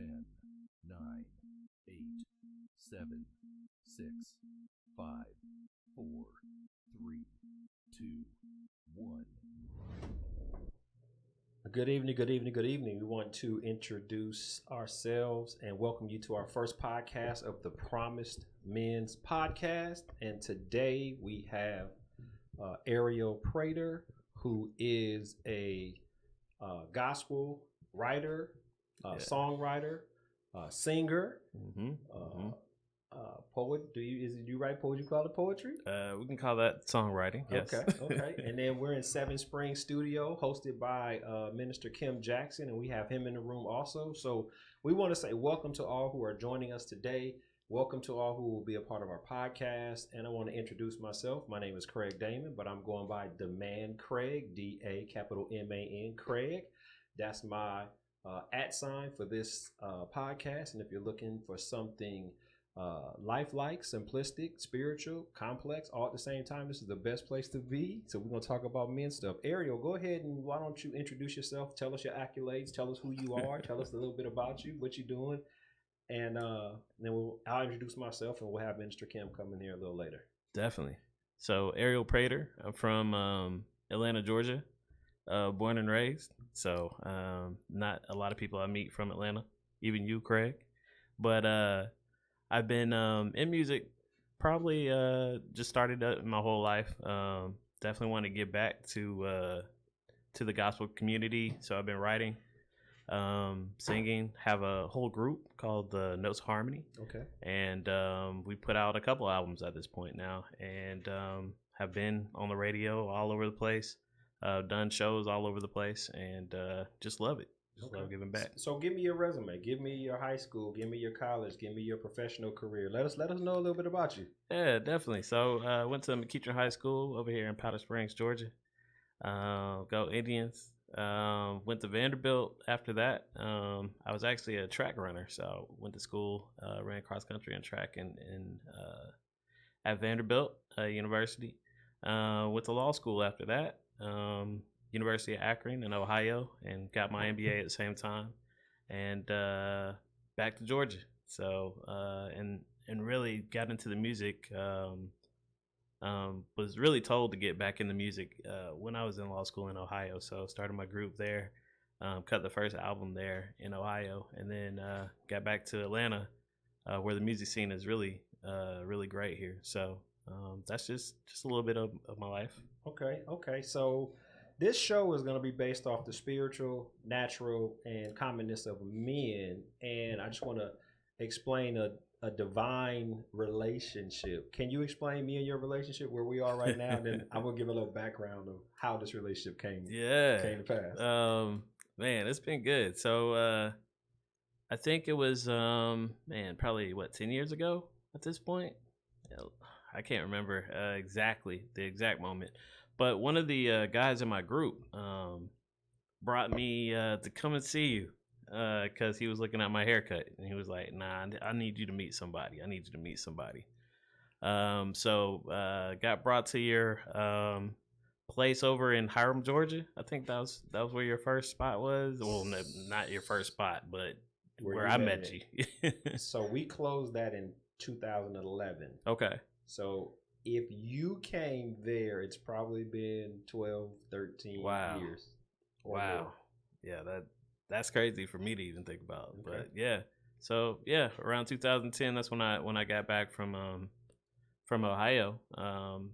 10, 9, 8, 7, 6, 5, 4, 3, 2, 1. Good evening, good evening, good evening. We want to introduce ourselves and welcome you to our first podcast of the Promised Men's Podcast. And today we have Ariel Prater, who is a gospel writer, songwriter, singer, poet. Do you write poetry? You call it poetry? We can call that songwriting. Yes. Okay. And then we're in Seven Springs Studio, hosted by Minister Kim Jackson, and we have him in the room also. So we want to say welcome to all who are joining us today. Welcome to all who will be a part of our podcast. And I want to introduce myself. My name is Craig Damon, but I'm going by Demand Craig, DAMAN Craig. That's my @ sign for this podcast. And if you're looking for something lifelike, simplistic, spiritual, complex, all at the same time, this is the best place to be. So we're going to talk about men stuff. Ariel, go ahead and why don't you introduce yourself? Tell us your accolades. Tell us who you are. Tell us a little bit about you, what you're doing. And then I'll introduce myself, and we'll have Minister Kim come in here a little later. Definitely. So Ariel Prater. I'm from Atlanta, Georgia, born and raised. So not a lot of people I meet from Atlanta, even you, Craig. But I've been in music probably just started up my whole life. Definitely want to get back to the gospel community. So I've been writing, singing, have a whole group called the Notes Harmony. Okay. And we put out a couple albums at this point now, and have been on the radio all over the place, done shows all over the place, and just love it. Just love giving back. So give me your resume. Give me your high school. Give me your college. Give me your professional career. Let us know a little bit about you. Yeah, definitely. So I went to McEachern High School over here in Powder Springs, Georgia. Go Indians. Went to Vanderbilt after that. I was actually a track runner, so went to school, ran cross country and track at Vanderbilt University. Went to law school after that. University of Akron in Ohio, and got my MBA at the same time, and back to Georgia. So and really got into the music. Was really told to get back into music when I was in law school in Ohio. So started my group there, cut the first album there in Ohio, and then got back to Atlanta, where the music scene is really great here. So that's just a little bit of my life. Okay. So this show is going to be based off the spiritual, natural, and commonness of men. And I just want to explain a divine relationship. Can you explain me and your relationship, where we are right now? And then I'm going to give a little background of how this relationship came to pass. Man, it's been good. So I think it was, probably 10 years ago at this point? I can't remember exactly the exact moment. But one of the guys in my group brought me to come and see you because he was looking at my haircut, and he was like, "Nah, I need you to meet somebody. So got brought to your place over in Hiram, Georgia. I think that was where your first spot was. Well, no, not your first spot, but where I met you. So we closed that in 2011. Okay. So if you came there, it's probably been 12, 13 years. Wow. Yeah, that's crazy for me to even think about. Okay. But yeah. So yeah, around 2010, that's when I got back from Ohio.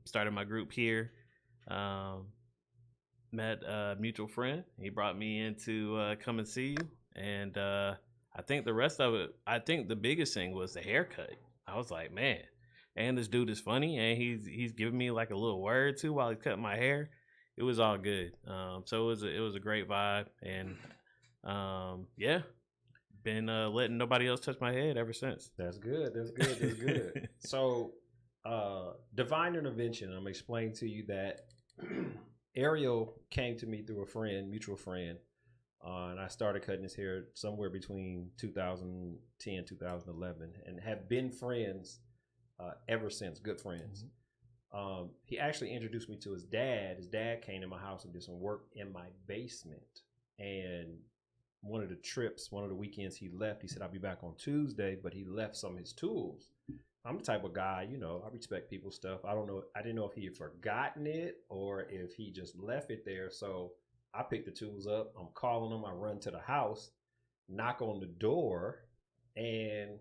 Started my group here. Met a mutual friend. He brought me in to come and see you. And I think the rest of it, I think the biggest thing was the haircut. I was like, man. And this dude is funny, and he's giving me like a little word too while he's cutting my hair. It was all good. So it was a great vibe, and been letting nobody else touch my head ever since. That's good. So divine intervention. I'm explaining to you that Ariel came to me through a friend, mutual friend, and I started cutting his hair somewhere between 2010 2011, and have been friends ever since, good friends. He actually introduced me to his dad. His dad came to my house and did some work in my basement, and one of the trips, one of the weekends he left, he said, I'll be back on Tuesday, but he left some of his tools. I'm the type of guy, you know, I respect people's stuff. I don't know. I didn't know if he had forgotten it or if he just left it there. So I picked the tools up. I'm calling him. I run to the house, knock on the door, and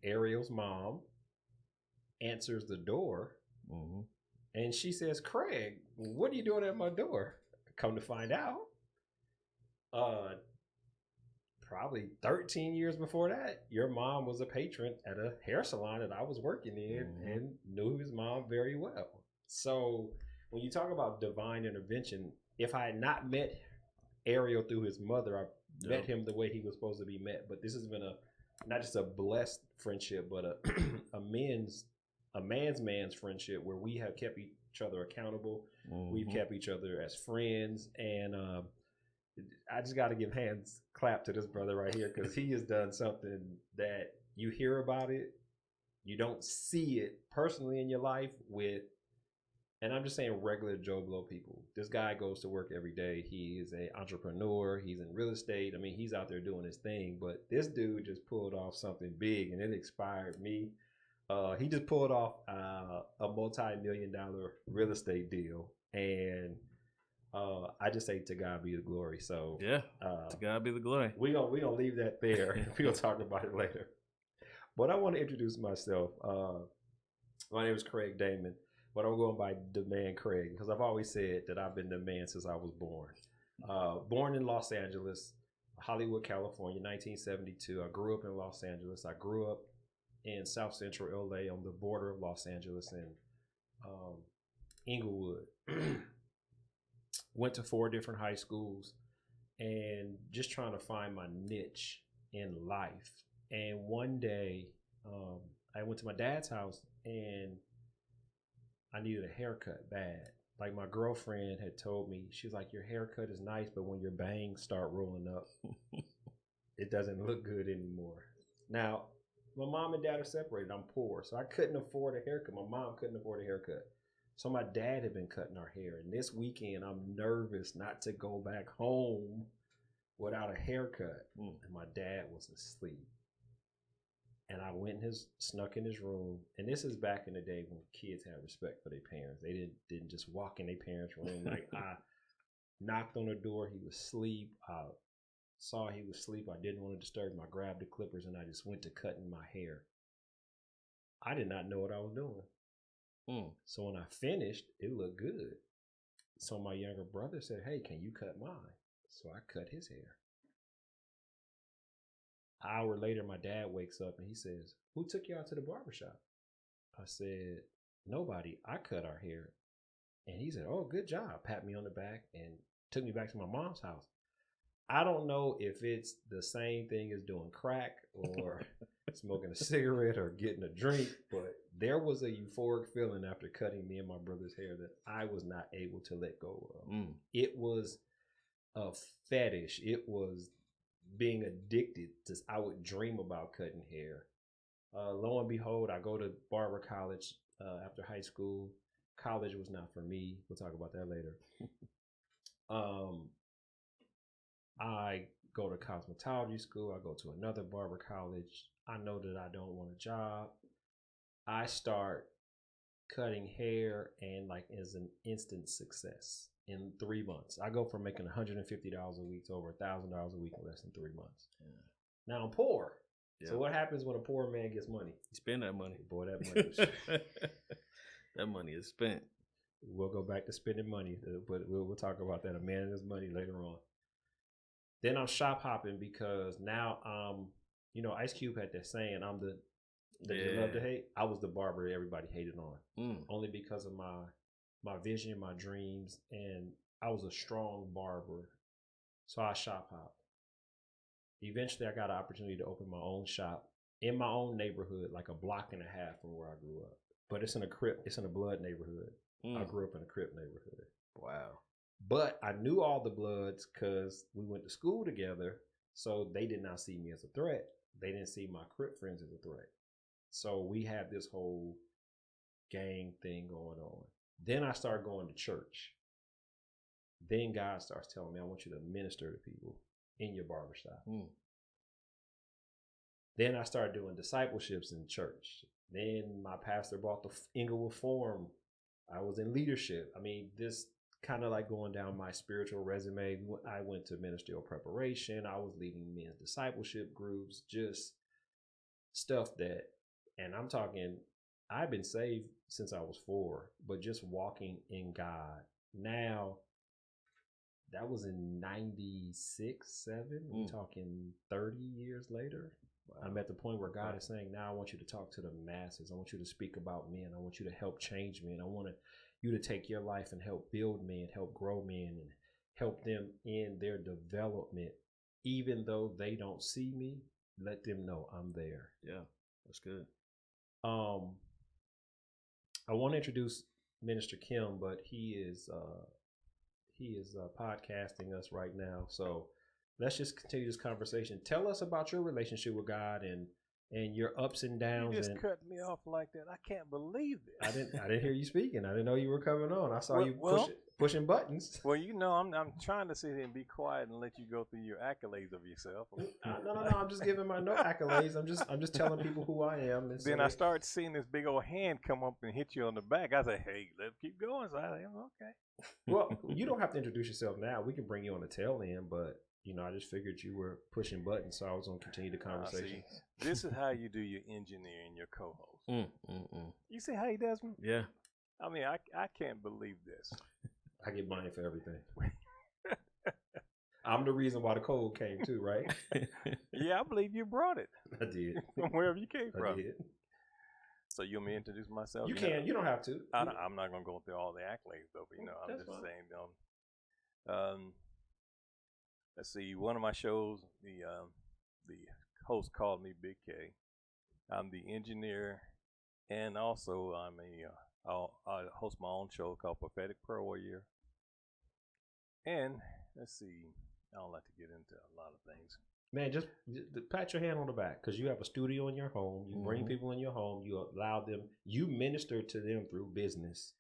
Ariel's mom answers the door. Mm-hmm. And she says, Craig, what are you doing at my door? Come to find out, probably 13 years before that, your mom was a patron at a hair salon that I was working in and knew his mom very well. So when you talk about divine intervention, if I had not met Ariel through his mother, I met him the way he was supposed to be met. But this has been not just a blessed friendship, but a man's friendship where we have kept each other accountable. We've kept each other as friends, and I just got to give hands clap to this brother right here, because he has done something that you hear about it, you don't see it personally in your life with, and I'm just saying regular Joe Blow people. This guy goes to work every day. He is an entrepreneur. He's in real estate. I mean, he's out there doing his thing, but this dude just pulled off something big, and it inspired me. He just pulled off a multi-million-dollar real estate deal, and I just say to God be the glory. So yeah, to God be the glory. We gonna leave that there. We'll talk about it later. But I want to introduce myself. My name is Craig Damon, but I'm going by the man Craig because I've always said that I've been the man since I was born. Born in Los Angeles, Hollywood, California, 1972. I grew up in Los Angeles. I grew up in South Central LA on the border of Los Angeles and Inglewood. Went to 4 different high schools and just trying to find my niche in life. And one day I went to my dad's house and I needed a haircut bad. Like my girlfriend had told me, she was like, your haircut is nice, but when your bangs start rolling up, it doesn't look good anymore. Now, my mom and dad are separated. I'm poor, so I couldn't afford a haircut. My mom couldn't afford a haircut. So my dad had been cutting our hair. And this weekend, I'm nervous not to go back home without a haircut. And my dad was asleep. And I went snuck in his room. And this is back in the day when kids had respect for their parents. They didn't just walk in their parents' room. Like I knocked on the door. He was asleep. I saw he was asleep. I didn't want to disturb him. I grabbed the clippers and I just went to cutting my hair. I did not know what I was doing. So when I finished, it looked good. So my younger brother said, hey, can you cut mine? So I cut his hair. An hour later, my dad wakes up and he says, who took you out to the barbershop? I said, nobody. I cut our hair. And he said, oh, good job. Pat me on the back and took me back to my mom's house. I don't know if it's the same thing as doing crack or smoking a cigarette or getting a drink, but there was a euphoric feeling after cutting me and my brother's hair that I was not able to let go of. It was a fetish. It was being addicted to, I would dream about cutting hair. Lo and behold, I go to barber college after high school. College was not for me. We'll talk about that later. I go to cosmetology school. I go to another barber college. I know that I don't want a job. I start cutting hair and like is an instant success in 3 months. I go from making $150 a week to over $1,000 a week in less than 3 months. Yeah. Now I'm poor. Yeah. So what happens when a poor man gets money? You spend that money. Boy, that money. That money is spent. We'll go back to spending money, but we'll talk about that. A man and his money later on. Then I'm shop hopping because now you know, Ice Cube had that saying, I'm the that you love to hate. I was the barber everybody hated on. Only because of my vision, my dreams, and I was a strong barber. So I shop hopped. Eventually I got an opportunity to open my own shop in my own neighborhood, like a block and a half from where I grew up. But it's in a blood neighborhood. I grew up in a Crip neighborhood. Wow. But I knew all the Bloods because we went to school together. So they did not see me as a threat. They didn't see my Crip friends as a threat. So we had this whole gang thing going on. Then I started going to church. Then God starts telling me, I want you to minister to people. in your barbershop. Then I started doing discipleships in church. Then my pastor brought the Inglewood Forum. I was in leadership. I mean, this kind of like going down my spiritual resume. I went to ministerial preparation. I was leading men's discipleship groups, just stuff that, and I'm talking, I've been saved since I was 4, but just walking in God. Now, that was in 96, 7. We're talking 30 years later. Wow. I'm at the point where God is saying, now I want you to talk to the masses. I want you to speak about men. I want you to help change men. I want you to take your life and help build men, help grow men, and help them in their development. Even though they don't see me, let them know I'm there. Yeah, that's good. I want to introduce Minister Kim, but he is podcasting us right now. So let's just continue this conversation. Tell us about your relationship with God and your ups and downs. You just cut me off like that. I can't believe it. I didn't hear you speaking. I didn't know you were coming on. I saw you pushing buttons. Well, you know, I'm trying to sit here and be quiet and let you go through your accolades of yourself. No. I'm just giving my no accolades. I'm just telling people who I am. And then I start seeing this big old hand come up and hit you on the back. I say, hey, let's keep going. So I say, okay. Well, you don't have to introduce yourself now. We can bring you on the tail end, but you know, I just figured you were pushing buttons, so I was going to continue the conversation. This is how you do your engineering, your co-host. You see how he does me? Yeah. I mean, I can't believe this. I get blamed for everything. I'm the reason why the cold came too, right? Yeah, I believe you brought it. I did. From wherever you came from. I did. So you want me to introduce myself? You can. You don't have to. I'm not going to go through all the accolades, though. But, you know, I'm That's just fine. saying, let's see. One of my shows, the host called me Big K. I'm the engineer, and also I host my own show called Prophetic Prayer Warrior. And let's see, I don't like to get into a lot of things. Man, just pat your hand on the back, because you have a studio in your home. You bring people in your home. You allow them. You minister to them through business.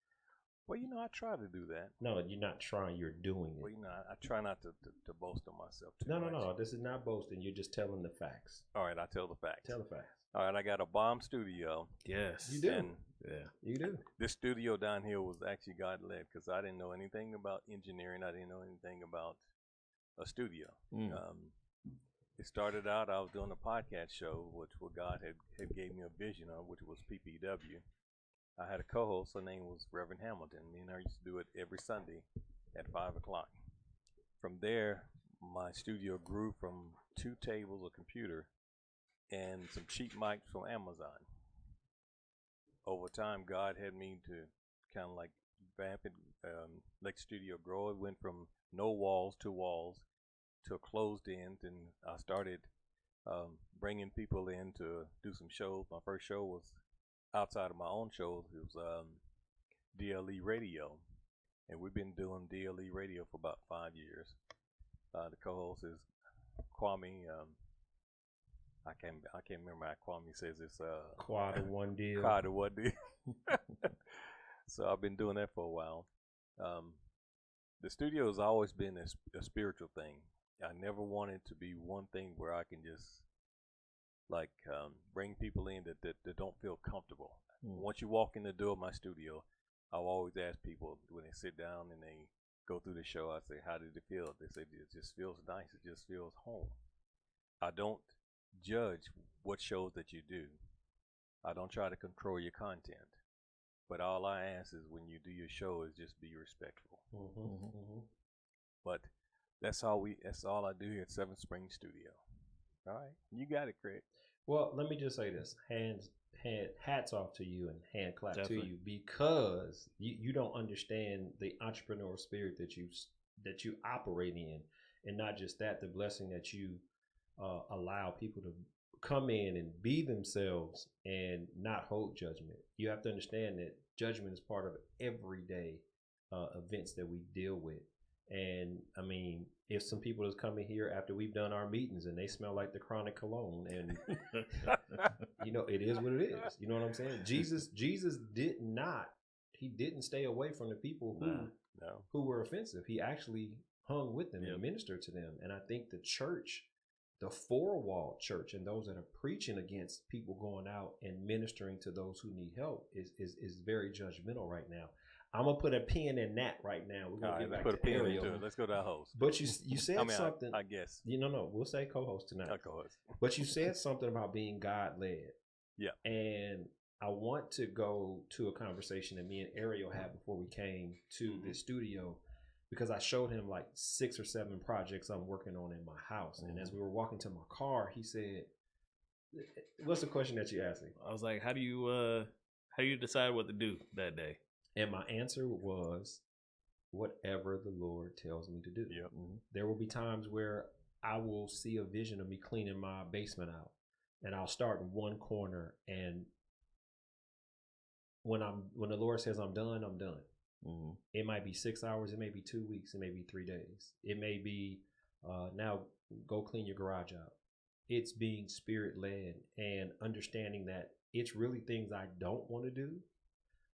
Well, you know, I try to do that. No, you're not trying. You're doing it. Well, you know, I try not to boast on myself too much. No. This is not boasting. You're just telling the facts. All right, I tell the facts. Tell the facts. All right, I got a bomb studio. Yes. You do. And yeah. You do. This studio down here was actually God-led, because I didn't know anything about engineering. I didn't know anything about a studio. It started out, I was doing a podcast show, which God had gave me a vision of, which was PPW. I had a co-host, her name was Reverend Hamilton. Me and her used to do it every Sunday at 5 o'clock. From there, my studio grew from 2 tables, a computer, and some cheap mics from Amazon. Over time, God had me to kind of like vamp it, let the studio grow. It went from no walls to walls to a closed end, and I started bringing people in to do some shows. My first show was outside of my own shows. It was DLE Radio, and we've been doing DLE Radio for about 5 years. The co-host is Kwame. I can't remember how Kwame says it's quad of one deal. Quad of one deal. So I've been doing that for a while. The studio has always been a spiritual thing. I never wanted to be one thing where I can just like bring people in that don't feel comfortable. Once you walk in the door of my studio, I'll always ask people when they sit down and they go through the show, I say, how did it feel? They say, it just feels nice. It just feels home. I don't judge what shows that you do. I don't try to control your content. But all I ask is when you do your show is just be respectful. But that's all I do here at 7 Spring Studio. All right, you got it, Craig. Well, let me just say this: hats off to you and hand clap Definitely. to you, because you don't understand the entrepreneurial spirit that you operate in, and not just that, the blessing that you allow people to come in and be themselves and not hold judgment. You have to understand that judgment is part of everyday events that we deal with. And I mean, if some people is coming here after we've done our meetings and they smell like the chronic cologne, and you know, it is what it is. You know what I'm saying? Jesus didn't stay away from the people who were offensive. He actually hung with them and ministered to them. And I think the church, the four-wall church, and those that are preaching against people going out and ministering to those who need help is very judgmental right now. I'm gonna put a pin in that right now. We're gonna get back to Ariel. Let's go to our host. But you said something. I guess No, we'll say co-host tonight. Co-host. But you said something about being God-led. Yeah. And I want to go to a conversation that me and Ariel had before we came to the studio, because I showed him like 6 or 7 projects I'm working on in my house. And as we were walking to my car, he said, "What's the question that you asked me?" I was like, how do you decide what to do that day? And my answer was, whatever the Lord tells me to do. Yep. There will be times where I will see a vision of me cleaning my basement out, and I'll start in one corner, and when the Lord says I'm done, I'm done. It might be 6 hours, it may be 2 weeks, it may be 3 days, it may be now go clean your garage out. It's being spirit led and understanding that it's really things I don't want to do,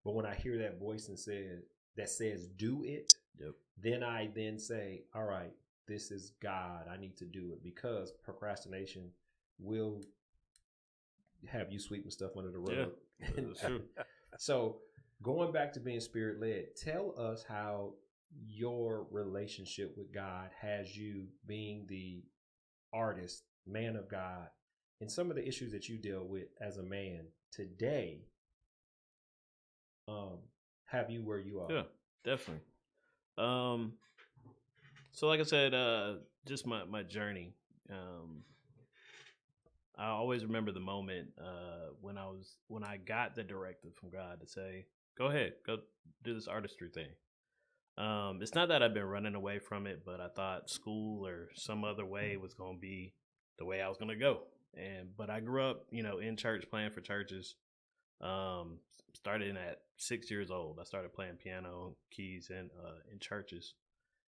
but when I hear that voice that says do it, then I say, all right, this is God, I need to do it, because procrastination will have you sweeping stuff under the rug. That's true. So going back to being spirit led, tell us how your relationship with God has you being the artist, man of God, and some of the issues that you deal with as a man today, have you where you are. Yeah, definitely. So like I said, just my journey. I always remember the moment when I got the directive from God to say, go ahead, go do this artistry thing. It's not that I've been running away from it, but I thought school or some other way was going to be the way I was going to go. But I grew up, in church, playing for churches. Started at 6 years old. I started playing piano, keys, and in churches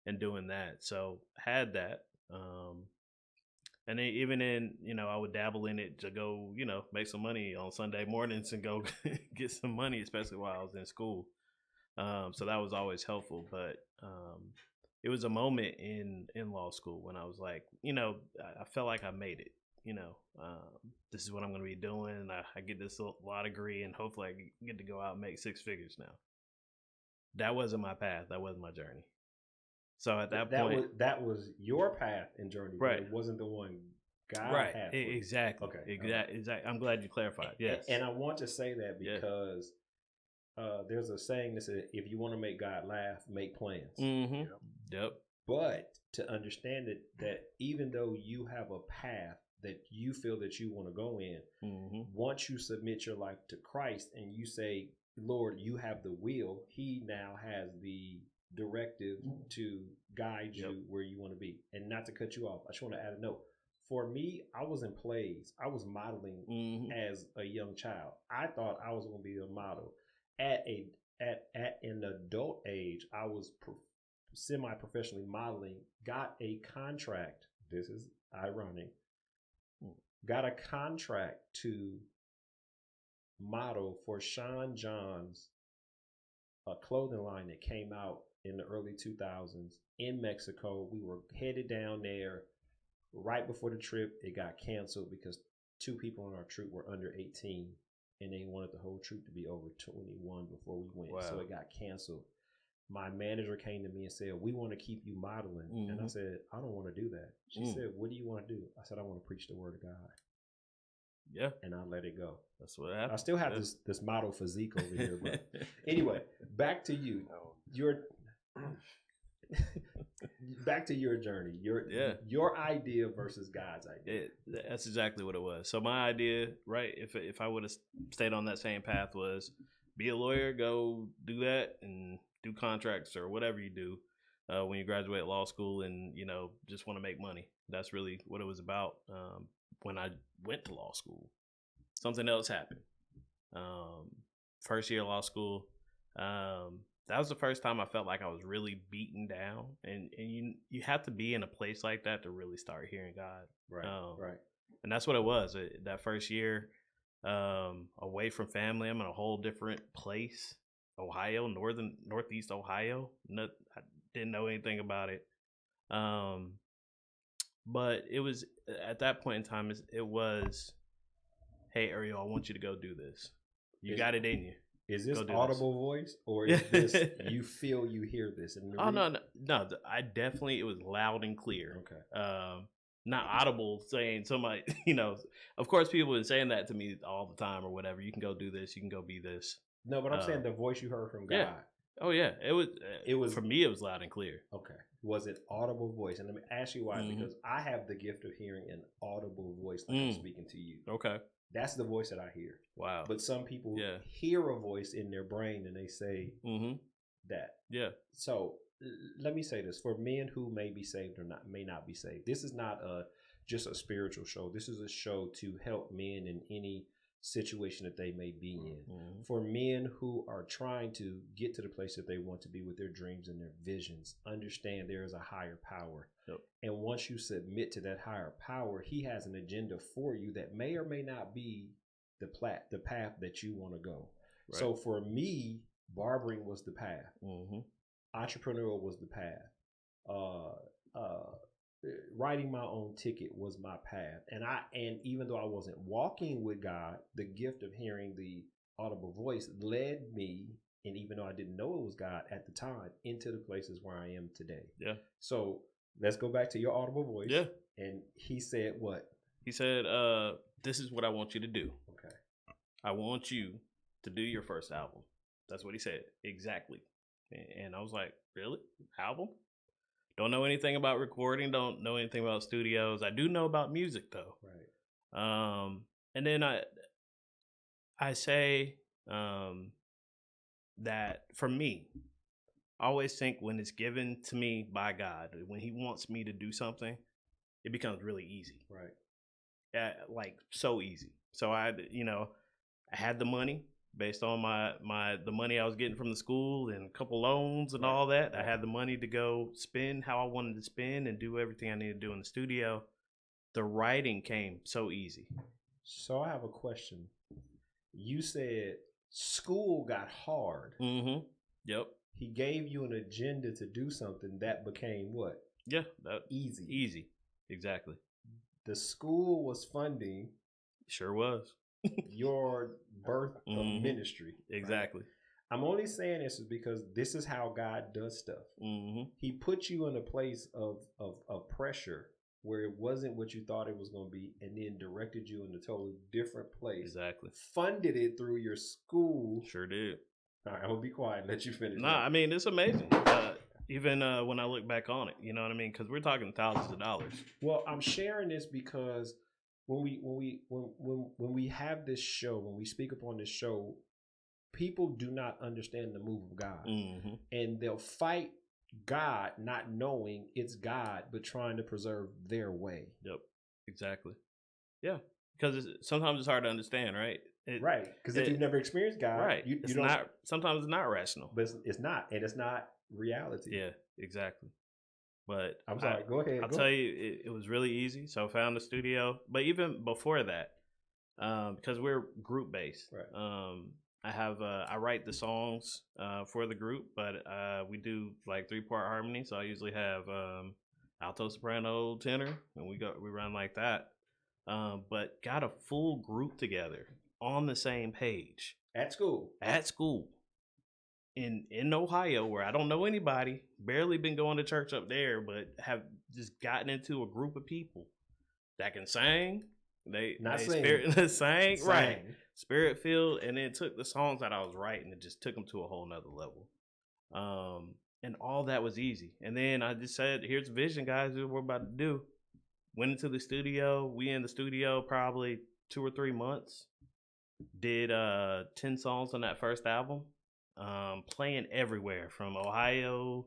and doing that. So had that. And then even in, I would dabble in it to go, make some money on Sunday mornings and go get some money, especially while I was in school. So that was always helpful. But it was a moment in law school when I was like, I felt like I made it. This is what I'm going to be doing. I get this law degree, and hopefully I get to go out and make 6 figures now. That wasn't my path. That wasn't my journey. So at that point, that was your path and journey, right? It wasn't the one God right. had. Exactly. Okay. Exactly. I'm glad you clarified. Yes. And I want to say that because there's a saying that says, if you want to make God laugh, make plans. Mm-hmm. Yep. But to understand that even though you have a path that you feel that you want to go in, once you submit your life to Christ and you say, Lord, you have the will, he now has the directive to guide you where you want to be. And not to cut you off, I just want to add a note. For me, I was in plays. I was modeling as a young child. I thought I was going to be a model. At an adult age, I was semi-professionally modeling, got a contract. This is ironic. Got a contract to model for Sean John's a clothing line that came out in the early 2000s in Mexico. We were headed down there right before the trip. It got canceled because 2 people on our troop were under 18 and they wanted the whole troop to be over 21 before we went. Wow. So it got canceled. My manager came to me and said, we want to keep you modeling. And I said, I don't want to do that. She said, what do you want to do? I said, I want to preach the word of God. Yeah. And I let it go. That's what happened. I still have this model physique over here. But anyway, back to you. Back to your journey. Your idea versus God's idea. That's exactly what it was. So my idea, right, if I would have stayed on that same path, was be a lawyer, go do that, and do contracts or whatever you do when you graduate law school, and just want to make money. That's really what it was about. When I went to law school, something else happened. First year of law school, that was the first time I felt like I was really beaten down, and you have to be in a place like that to really start hearing God. Right, right. And that's what it was. That first year, away from family, I'm in a whole different place, Ohio, northeast Ohio. I didn't know anything about it. But it was at that point in time. It was, hey Ariel, I want you to go do this. You got it in you. Is this audible voice, or is this you feel you hear this? No. I definitely, it was loud and clear. Okay. Not audible saying somebody, of course people were saying that to me all the time or whatever. You can go do this. You can go be this. No, but I'm saying the voice you heard from God. Yeah. Oh yeah. It was for me. It was loud and clear. Okay. Was it audible voice? And let me ask you why. Because I have the gift of hearing an audible voice like I'm speaking to you. Okay. That's the voice that I hear. Wow. But some people hear a voice in their brain and they say that. Yeah. So let me say this. For men who may be saved or may not be saved, this is not just a spiritual show. This is a show to help men in any situation that they may be in. For men who are trying to get to the place that they want to be with their dreams and their visions, understand there is a higher power. Yep. And once you submit to that higher power, he has an agenda for you that may or may not be the path that you want to go. Right. So for me, barbering was the path. Entrepreneurial was the path. Writing my own ticket was my path. And even though I wasn't walking with God, the gift of hearing the audible voice led me, and even though I didn't know it was God at the time, into the places where I am today. Yeah. So let's go back to your audible voice. Yeah. And he said what? He said, this is what I want you to do. Okay. I want you to do your first album. That's what he said. Exactly. And I was like, really? Album? Don't know anything about recording. Don't know anything about studios. I do know about music though. Right. And then I say that for me, I always think when it's given to me by God, when he wants me to do something, it becomes really easy. Right. Like so easy. So I had the money. Based on the money I was getting from the school and a couple loans and all that, I had the money to go spend how I wanted to spend and do everything I needed to do in the studio. The writing came so easy. So I have a question. You said school got hard. Yep. He gave you an agenda to do something that became what? Yeah. Easy. Easy. Exactly. The school was funding. Sure was. Your birth of ministry. Exactly. Right? I'm only saying this is because this is how God does stuff. He put you in a place of pressure where it wasn't what you thought it was going to be, and then directed you in a totally different place. Exactly. Funded it through your school. Sure did. All right, I'm going to be quiet and let you finish. Nah, I mean, it's amazing. Even when I look back on it, you know what I mean? Because we're talking thousands of dollars. Well, I'm sharing this because when we have this show, when we speak upon this show, people do not understand the move of God, and they'll fight God not knowing it's God, but trying to preserve their way. Yep, exactly. Yeah, because sometimes it's hard to understand, right? Right, because if you've never experienced God, right, you don't. Sometimes it's not rational, but it's not, and it's not reality. Yeah, exactly. But I'm sorry. Go ahead. I'll tell you, it was really easy. So I found a studio, but even before that, because we're group based, right. I write the songs for the group, but we do like 3-part harmony. So I usually have alto, soprano, tenor, and we run like that. But got a full group together on the same page at school. In Ohio, where I don't know anybody, barely been going to church up there, but have just gotten into a group of people that can sing. They sang, right? Spirit filled, and then took the songs that I was writing and just took them to a whole nother level. And all that was easy. And then I just said, "Here's the vision, guys. This is what we're about to do." Went into the studio. We in the studio probably 2 or 3 months. Did 10 songs on that first album. Playing everywhere from Ohio,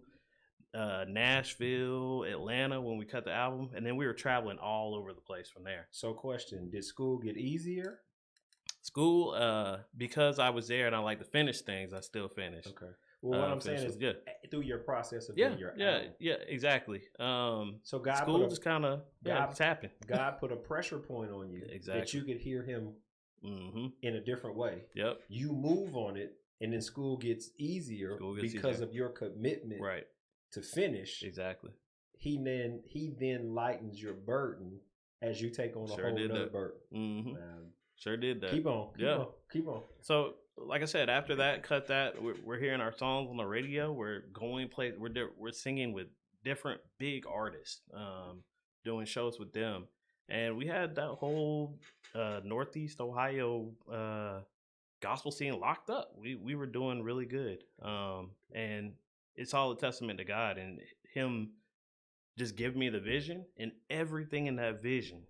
Nashville, Atlanta when we cut the album, and then we were traveling all over the place from there. So question, did school get easier? School, because I was there and I like to finish things, I still finished. Okay. Well, what I'm saying is good through your process of doing your album. Yeah, exactly. So God school just kind of tapping. God put a pressure point on you that you could hear him in a different way. Yep. You move on it. And then school gets easier because of your commitment to finish. Exactly. he then lightens your burden as you take on a whole nother burden. Mm-hmm. Sure did that. Keep on. So, like I said, after that, cut that. We're hearing our songs on the radio. We're going play. We're singing with different big artists, doing shows with them, and we had that whole Northeast Ohio gospel scene locked up. We were doing really good, and it's all a testament to God and Him just give me the vision, and everything in that vision,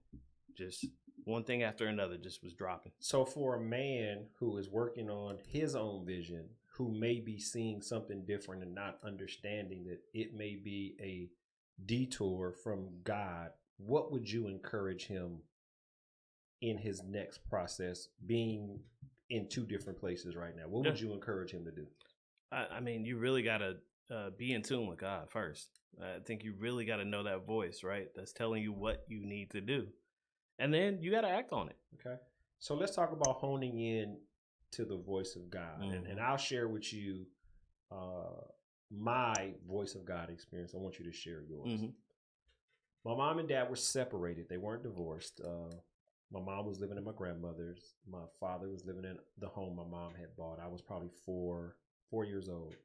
just one thing after another, just was dropping. So for a man who is working on his own vision, who may be seeing something different and not understanding that it may be a detour from God, what would you encourage him in his next process, being in two different places right now? What would you encourage him to do? I mean, you really got to be in tune with God first. I think you really got to know that voice, right? That's telling you what you need to do. And then you got to act on it. Okay. So let's talk about honing in to the voice of God. Mm-hmm. And I'll share with you my voice of God experience. I want you to share yours. Mm-hmm. My mom and dad were separated. They weren't divorced. My mom was living in my grandmother's. My father was living in the home my mom had bought. I was probably four years old.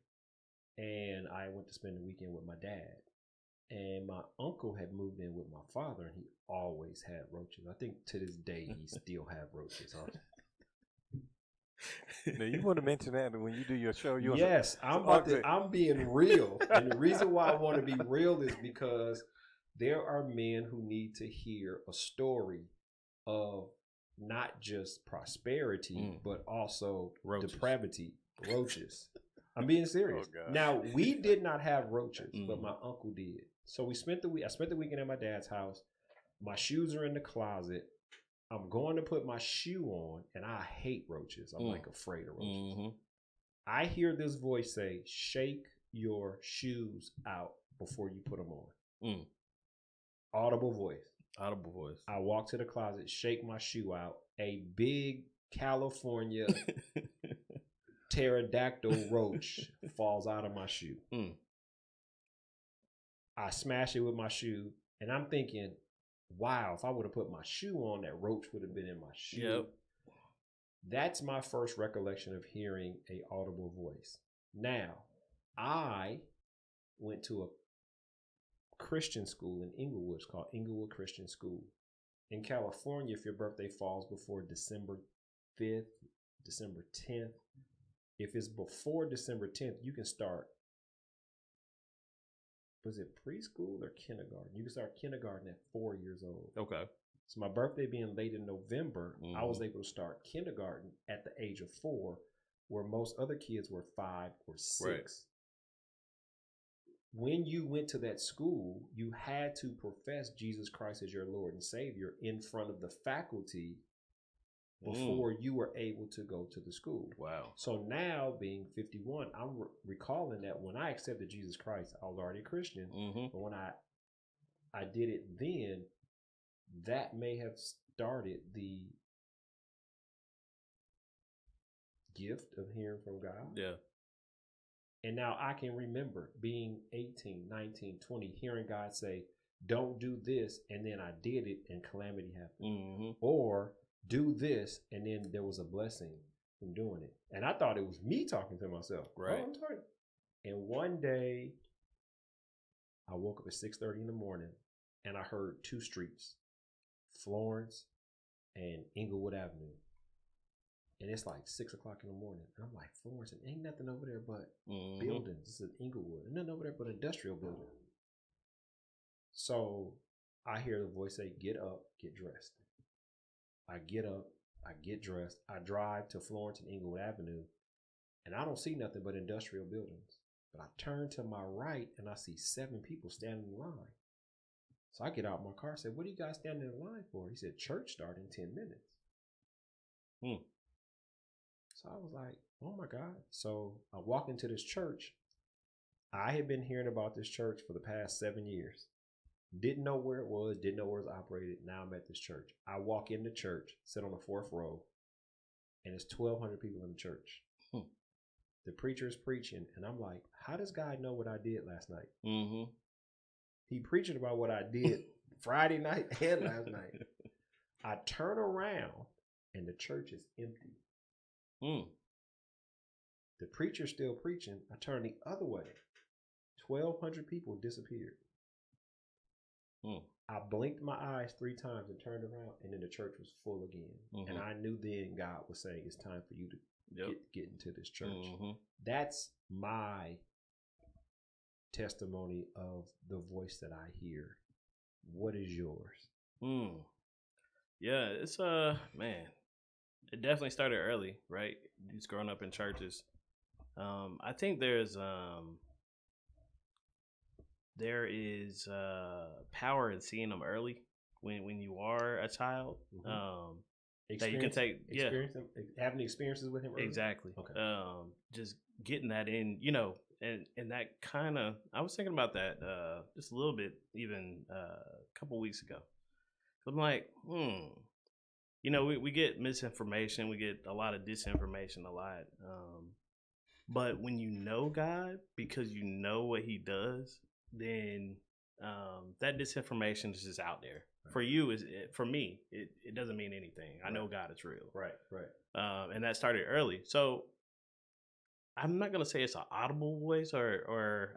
And I went to spend the weekend with my dad. And my uncle had moved in with my father, and he always had roaches. I think to this day he still have roaches. Now you want to mention that when you do your show? Yes, I'm being real, and the reason why I want to be real is because there are men who need to hear a story of not just prosperity, but also depravity, roaches. I'm being serious. Oh, now, we did not have roaches, but my uncle did. So I spent the weekend at my dad's house. My shoes are in the closet. I'm going to put my shoe on, and I hate roaches. I'm like afraid of roaches. Mm-hmm. I hear this voice say, "Shake your shoes out before you put them on." Audible voice. I walk to the closet, shake my shoe out. A big California pterodactyl roach falls out of my shoe. I smash it with my shoe, and I'm thinking, wow, if I would have put my shoe on, that roach would have been in my shoe. Yep. That's my first recollection of hearing a audible voice. Now, I went to a Christian school in Inglewood. It's called Inglewood Christian School. In California, if your birthday falls before December 5th, December 10th, if it's before December 10th, you can start, was it preschool or kindergarten? You can start kindergarten at 4 years old. Okay. So my birthday being late in November, I was able to start kindergarten at the age of 4, where most other kids were 5 or 6. Right. When you went to that school, you had to profess Jesus Christ as your Lord and Savior in front of the faculty before you were able to go to the school. Wow. So now, being 51, I'm recalling that when I accepted Jesus Christ, I was already a Christian. But when I did it then, that may have started the gift of hearing from God. Yeah. And now I can remember being 18, 19, 20, hearing God say, don't do this, and then I did it and calamity happened. Or do this, and then there was a blessing from doing it. And I thought it was me talking to myself. Right. Oh, I'm talking. And one day, I woke up at 6:30 in the morning, and I heard 2 streets, Florence and Inglewood Avenue. And it's like 6 o'clock in the morning. And I'm like, Florence, and ain't nothing over there but buildings. This is Inglewood. And nothing over there but industrial building. So I hear the voice say, get up, get dressed. I get up, I get dressed. I drive to Florence and Inglewood Avenue, and I don't see nothing but industrial buildings. But I turn to my right, and I see 7 people standing in line. So I get out my car and say, what are you guys standing in line for? He said, church starting in 10 minutes. So I was like, oh my God. So I walk into this church. I had been hearing about this church for the past 7 years. Didn't know where it was, didn't know where it was operated. Now I'm at this church. I walk in the church, sit on the 4th row, and it's 1,200 people in the church. The preacher is preaching, and I'm like, how does God know what I did last night? He preaching about what I did Friday night and last night. I turn around and the church is empty. The preacher's still preaching. I turn the other way. 1,200 people disappeared. I blinked my eyes 3 times and turned around, and then the church was full again. And I knew then God was saying, it's time for you to get into this church. That's my testimony of the voice that I hear. What is yours? Yeah, it's man, it definitely started early, right? Just growing up in churches. I think there is power in seeing them early when you are a child. That you can take, having experiences with him early? Exactly. Okay. Just getting that in, you know, and that kind of, I was thinking about that just a little bit even a couple weeks ago. I'm like, you know, we get misinformation, we get a lot of disinformation a lot. But when you know God, because you know what he does, then that disinformation is just out there. Right. For you, for me, it doesn't mean anything. I know God is real. Right. And that started early. So I'm not going to say it's an audible voice or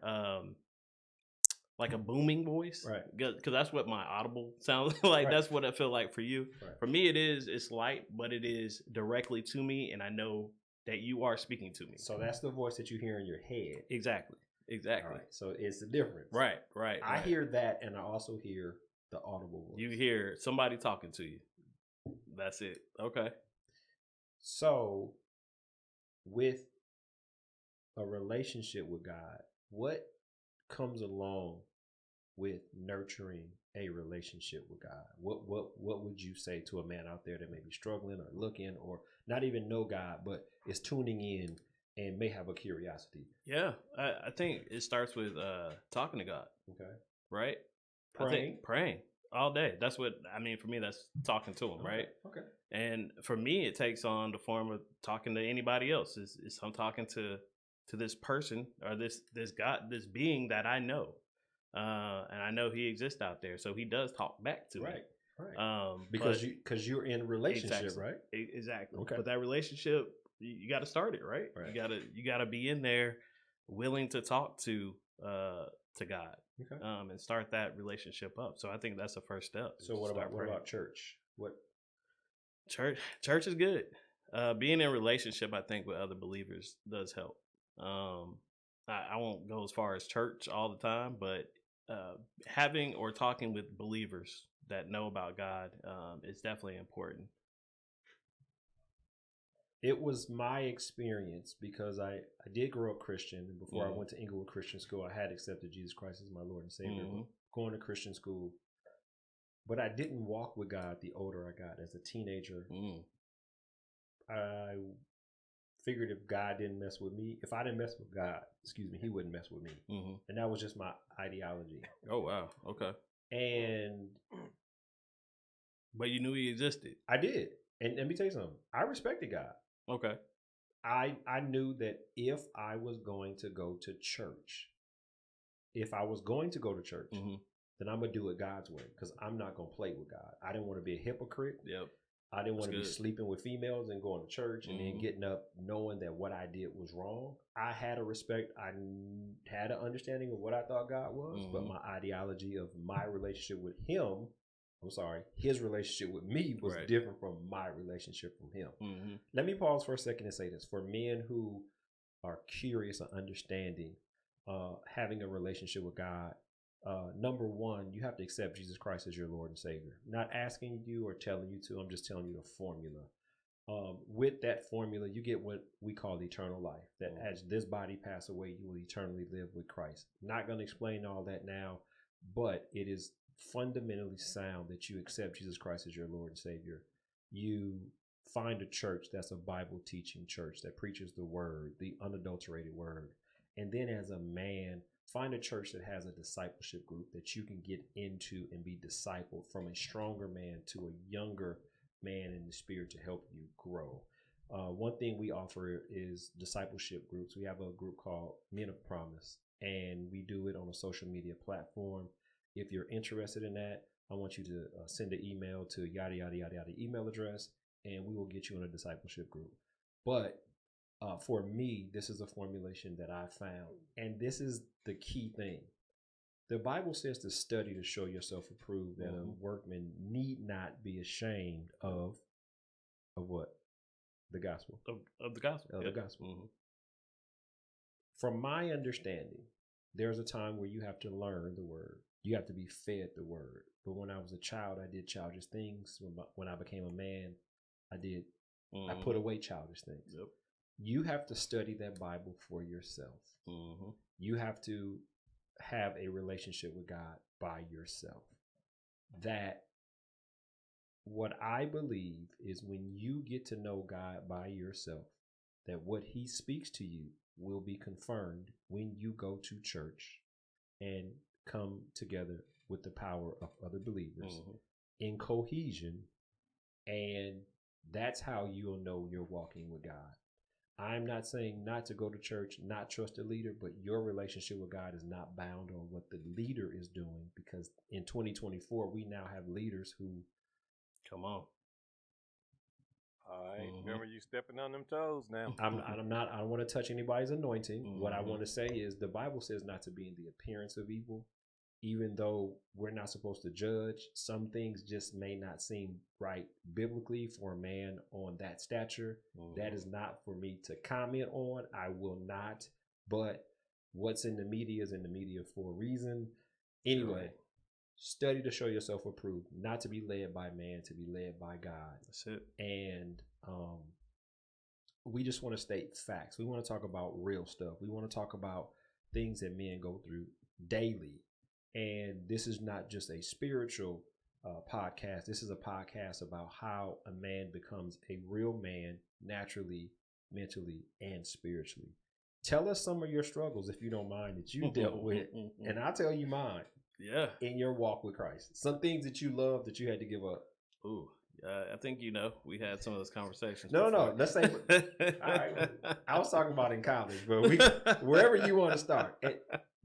like a booming voice. Right. Because that's what my audible sounds like. Right. That's what I feel like for you. Right. For me, it's light, but it is directly to me. And I know that you are speaking to me. So that's the voice that you hear in your head. Exactly. All right. So it's the difference. Right. I hear that, and I also hear the audible voice. You hear somebody talking to you. That's it. Okay. So with a relationship with God, what comes along with nurturing a relationship with God? What would you say to a man out there that may be struggling or looking or not even know God, but is tuning in and may have a curiosity? Yeah, I think it starts with talking to God. Okay. Right? Praying all day. That's what, I mean, for me, that's talking to him, right? Okay. And for me, it takes on the form of talking to anybody else. It's I'm talking to this person or this God, this being that I know. And I know he exists out there. So he does talk back to me. Right. Because you're in a relationship, exactly, right? Exactly. Okay. But that relationship, you got to start it, right? You got to be in there willing to talk to God. Okay. And start that relationship up. So I think that's the first step. So what about church? What church is good. Being in relationship, I think, with other believers does help. I won't go as far as church all the time, but having or talking with believers that know about God is definitely important. It was my experience because I did grow up Christian. And before I went to Inglewood Christian School, I had accepted Jesus Christ as my Lord and Savior. Going to Christian school. But I didn't walk with God the older I got. As a teenager, I figured if God didn't mess with me, if I didn't mess with God, he wouldn't mess with me. And that was just my ideology. Oh, wow. Okay. But you knew he existed. I did. And let me tell you something. I respected God. Okay. I knew that if I was going to go to church, then I'm going to do it God's way because I'm not going to play with God. I didn't want to be a hypocrite. Yep. I didn't want to be sleeping with females and going to church and then getting up knowing that what I did was wrong. I had a respect. I had an understanding of what I thought God was, but my ideology of my relationship with him, his relationship with me was different from my relationship from him. Let me pause for a second and say this. For men who are curious or understanding having a relationship with God, number one, you have to accept Jesus Christ as your Lord and Savior. Not asking you or telling you to. I'm just telling you the formula. With that formula, you get what we call eternal life. That as this body pass away, you will eternally live with Christ. Not going to explain all that now, but it is fundamentally sound that you accept Jesus Christ as your Lord and Savior. You find a church that's a Bible teaching church that preaches the word, the unadulterated word. And then as a man, find a church that has a discipleship group that you can get into and be discipled from a stronger man to a younger man in the spirit to help you grow. One thing we offer is discipleship groups. We have a group called Men of Promise, and we do it on a social media platform. If you're interested in that, I want you to send an email to yada, yada, yada, yada email address, and we will get you in a discipleship group. But for me, this is a formulation that I found, and this is the key thing. The Bible says to study to show yourself approved, that a workman need not be ashamed of what? The gospel. Of the gospel. Of the gospel. From my understanding, there's a time where you have to learn the word. You have to be fed the word. But when I was a child, I did childish things. When I became a man, I put away childish things. Yep. You have to study that Bible for yourself. You have to have a relationship with God by yourself. That what I believe is when you get to know God by yourself, that what he speaks to you will be confirmed when you go to church and come together with the power of other believers in cohesion. And that's how you'll know you're walking with God. I'm not saying not to go to church, not trust a leader, but your relationship with God is not bound on what the leader is doing, because in 2024, we now have leaders who come on. All right. Remember, you stepping on them toes now. I don't want to touch anybody's anointing. What I want to say is the Bible says not to be in the appearance of evil. Even though we're not supposed to judge, some things just may not seem right biblically for a man on that stature. That is not for me to comment on. I will not. But what's in the media is in the media for a reason. Anyway, study to show yourself approved, not to be led by man, to be led by God. That's it. And we just want to state facts. We want to talk about real stuff. We want to talk about things that men go through daily. And this is not just a spiritual podcast. This is a podcast about how a man becomes a real man naturally, mentally, and spiritually. Tell us some of your struggles, if you don't mind, that you dealt with, and I'll tell you mine. Yeah. In your walk with Christ. Some things that you love that you had to give up. Ooh. I think we had some of those conversations. No. Let's say, all right. I was talking about in college, but wherever you want to start.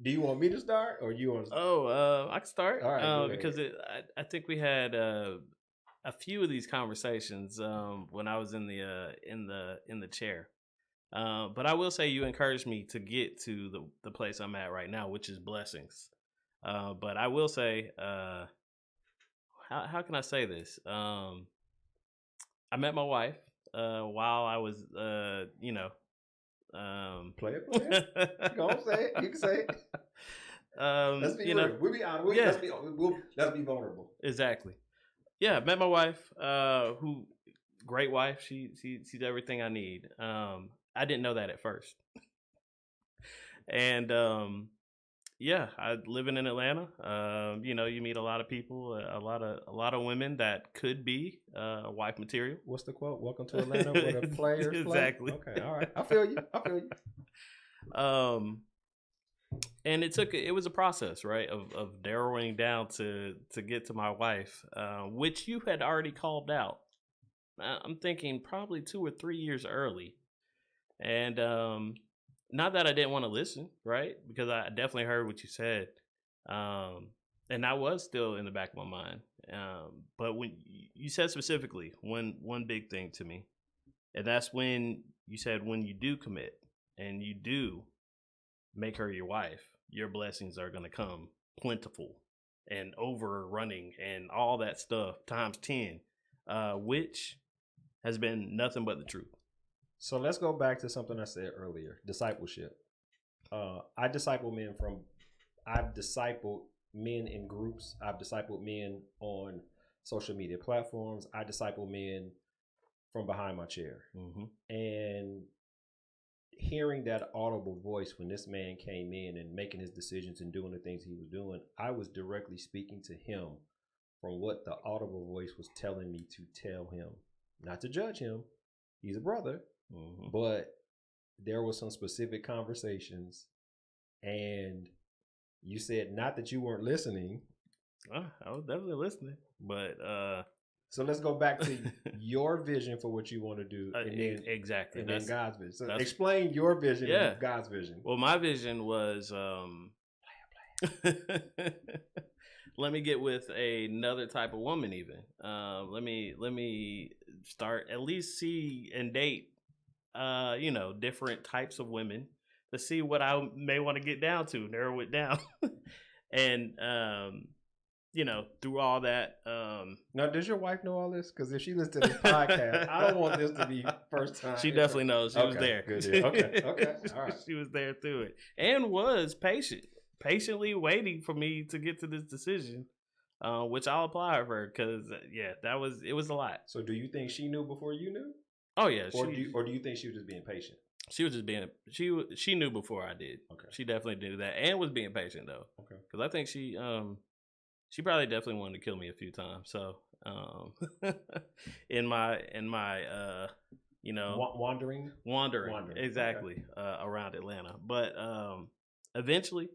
Do you want me to start, or you want? I can start. All right, because I think we had a few of these conversations when I was in the chair. But I will say you encouraged me to get to the place I'm at right now, which is blessings. But I will say, how can I say this? I met my wife while I was, Play it. Go on, say it. You can say it. Let's be real. We'll be honest. Let's be vulnerable. Exactly. Yeah, met my wife. Who, great wife. She's everything I need. I didn't know that at first. And I living in Atlanta. You meet a lot of people, a lot of women that could be wife material. What's the quote? Welcome to Atlanta, where the players exactly. Play. Okay, all right. I feel you. And it was a process, right, of narrowing down to get to my wife, which you had already called out. I'm thinking probably 2 or 3 years early, and not that I didn't want to listen, right? Because I definitely heard what you said. And that was still in the back of my mind. But when you said specifically one big thing to me, and that's when you said when you do commit and you do make her your wife, your blessings are going to come plentiful and overrunning and all that stuff times 10, which has been nothing but the truth. So let's go back to something I said earlier, discipleship. I've discipled men in groups. I've discipled men on social media platforms. I disciple men from behind my chair. And hearing that audible voice when this man came in and making his decisions and doing the things he was doing, I was directly speaking to him from what the audible voice was telling me to tell him. Not to judge him. He's a brother. But there was some specific conversations, and you said not that you weren't listening. I was definitely listening, but so let's go back to your vision for what you want to do, and then, exactly, and then God's vision. So explain your vision and God's vision. Well, my vision was Let me get with another type of woman. Even let me start at least see and date different types of women to see what I may want to get down to, narrow it down. And through all that. Now, does your wife know all this? Because if she listens to this podcast, I don't want this to be first time. She definitely knows. She was there. Good deal. Okay. All right. She was there through it and was patiently waiting for me to get to this decision, which I'll applaud her because it was a lot. So, do you think she knew before you knew? Oh yeah. Or do you think she was just being patient? She was just being she knew before I did. Okay. She definitely knew that and was being patient though. Okay. Because I think she probably definitely wanted to kill me a few times. So in my wandering exactly, okay. Around Atlanta, but eventually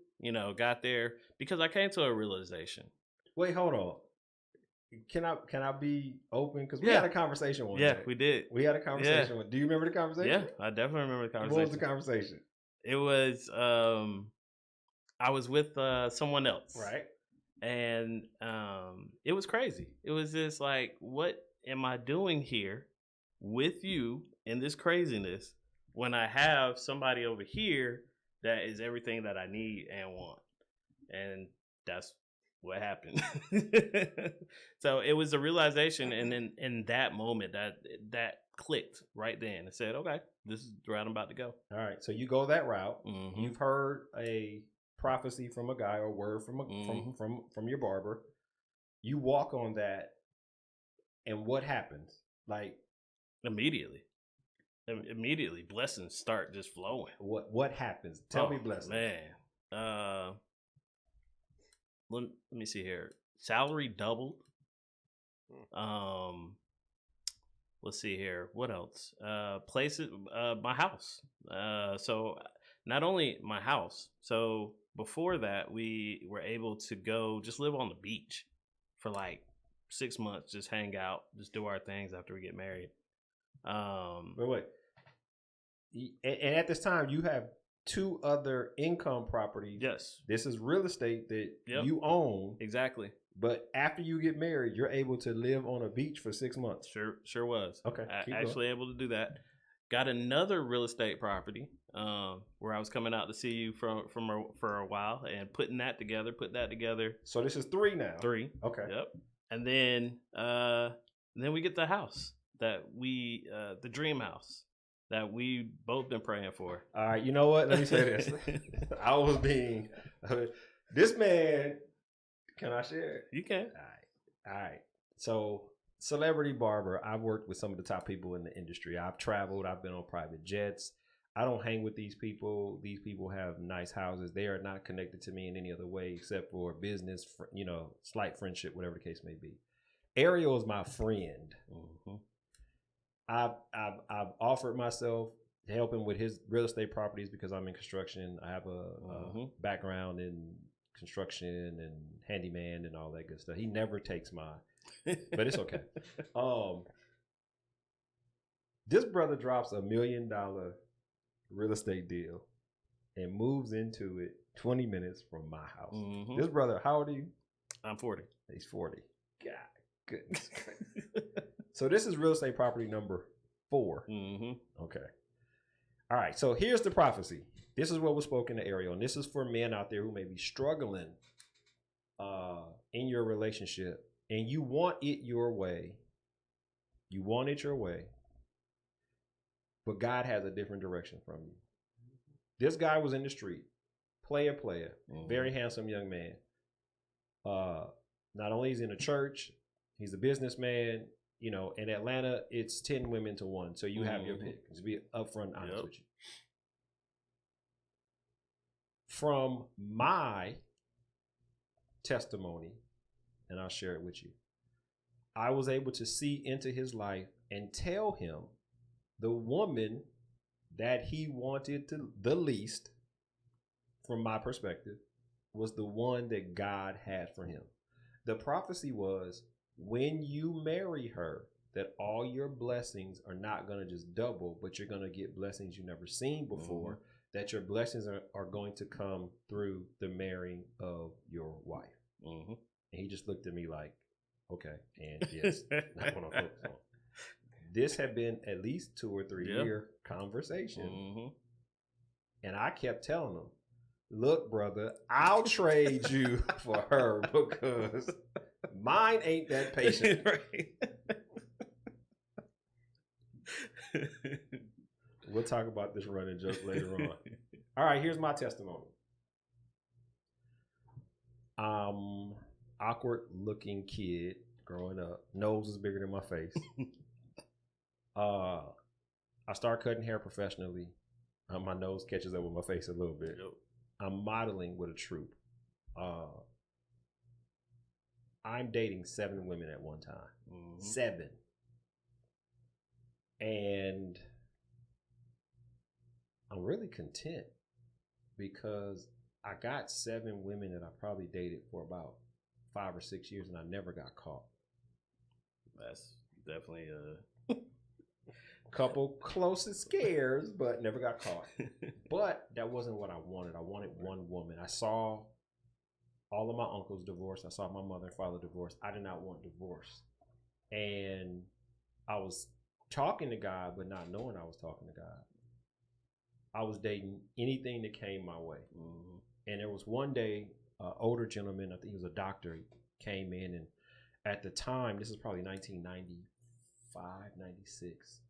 got there because I came to a realization. Wait, hold on. Can I be open? Because we had a conversation one day. Yeah, we did. We had a conversation. Do you remember the conversation? Yeah, I definitely remember the conversation. What was the conversation? It was I was with someone else. Right. And it was crazy. It was just like, what am I doing here with you in this craziness when I have somebody over here that is everything that I need and want? And that's what happened. So it was a realization, and then in that moment that clicked right then. It said, okay, this is the route I'm about to go. All right, so you go that route. Mm-hmm. You've heard a prophecy from a guy or word from your barber. You walk on that, and what happens? Like immediately blessings start just flowing. What happens? Tell me blessings. Man, let me see here. Salary doubled. Let's see here. What else? Places. My house. So not only my house. So before that, we were able to go just live on the beach for like 6 months, just hang out, just do our things after we get married. Wait. And at this time, you have 2 other income properties. Yes. This is real estate that you own. Exactly. But after you get married, you're able to live on a beach for 6 months. Sure was. Okay. Actually able to do that. Got another real estate property where I was coming out to see you for a while and put that together. So this is 3 now. 3. Okay. Yep. And then we get the house that the dream house that we both been praying for. All right. You know what? Let me say this. I was being this man. Can I share it? You can. All right. So, celebrity barber, I've worked with some of the top people in the industry. I've traveled. I've been on private jets. I don't hang with these people. These people have nice houses. They are not connected to me in any other way except for business, slight friendship, whatever the case may be. Ariel is my friend. Mm-hmm. I've offered myself to help him with his real estate properties because I'm in construction. I have a background in construction and handyman and all that good stuff. He never takes mine, but it's okay. This brother drops $1 million real estate deal and moves into it 20 minutes from my house. Mm-hmm. This brother, how old are you? I'm 40. He's 40. God, goodness. So this is real estate property number 4. Mm-hmm. Okay. All right. So here's the prophecy. This is what was spoken to Ariel, and this is for men out there who may be struggling in your relationship, and you want it your way. You want it your way, but God has a different direction from you. This guy was in the street, player, very handsome young man. Not only is he in a church, he's a businessman. In Atlanta, it's 10 women to 1, so you have your pick. To be upfront honest with you. From my testimony, and I'll share it with you, I was able to see into his life and tell him the woman that he wanted the least, from my perspective, was the one that God had for him. The prophecy was, when you marry her, that all your blessings are not going to just double, but you're going to get blessings you've never seen before. Mm-hmm. That your blessings are going to come through the marrying of looked at me like, okay, and yes, not what I'm focused on. This had been at least 2 or 3 year conversation. And I kept telling them, look, brother, I'll trade you for her because mine ain't that patient. We'll talk about this running joke later on. All right, here's my testimony. Awkward looking kid growing up. Nose is bigger than my face. I start cutting hair professionally. My nose catches up with my face a little bit. Yep. I'm modeling with a troupe. I'm dating 7 women at one time. 7. And I'm really content because I got 7 women that I probably dated for about 5 or 6 years and I never got caught. That's definitely couple closest scares, but never got caught. But that wasn't what I wanted. I wanted one woman. I saw all of my uncles divorced. I saw my mother and father divorced. I did not want divorce. And I was talking to God, but not knowing I was talking to God. I was dating anything that came my way. And there was one day, an older gentleman, I think he was a doctor, came in. And at the time, this is probably 1995, 96.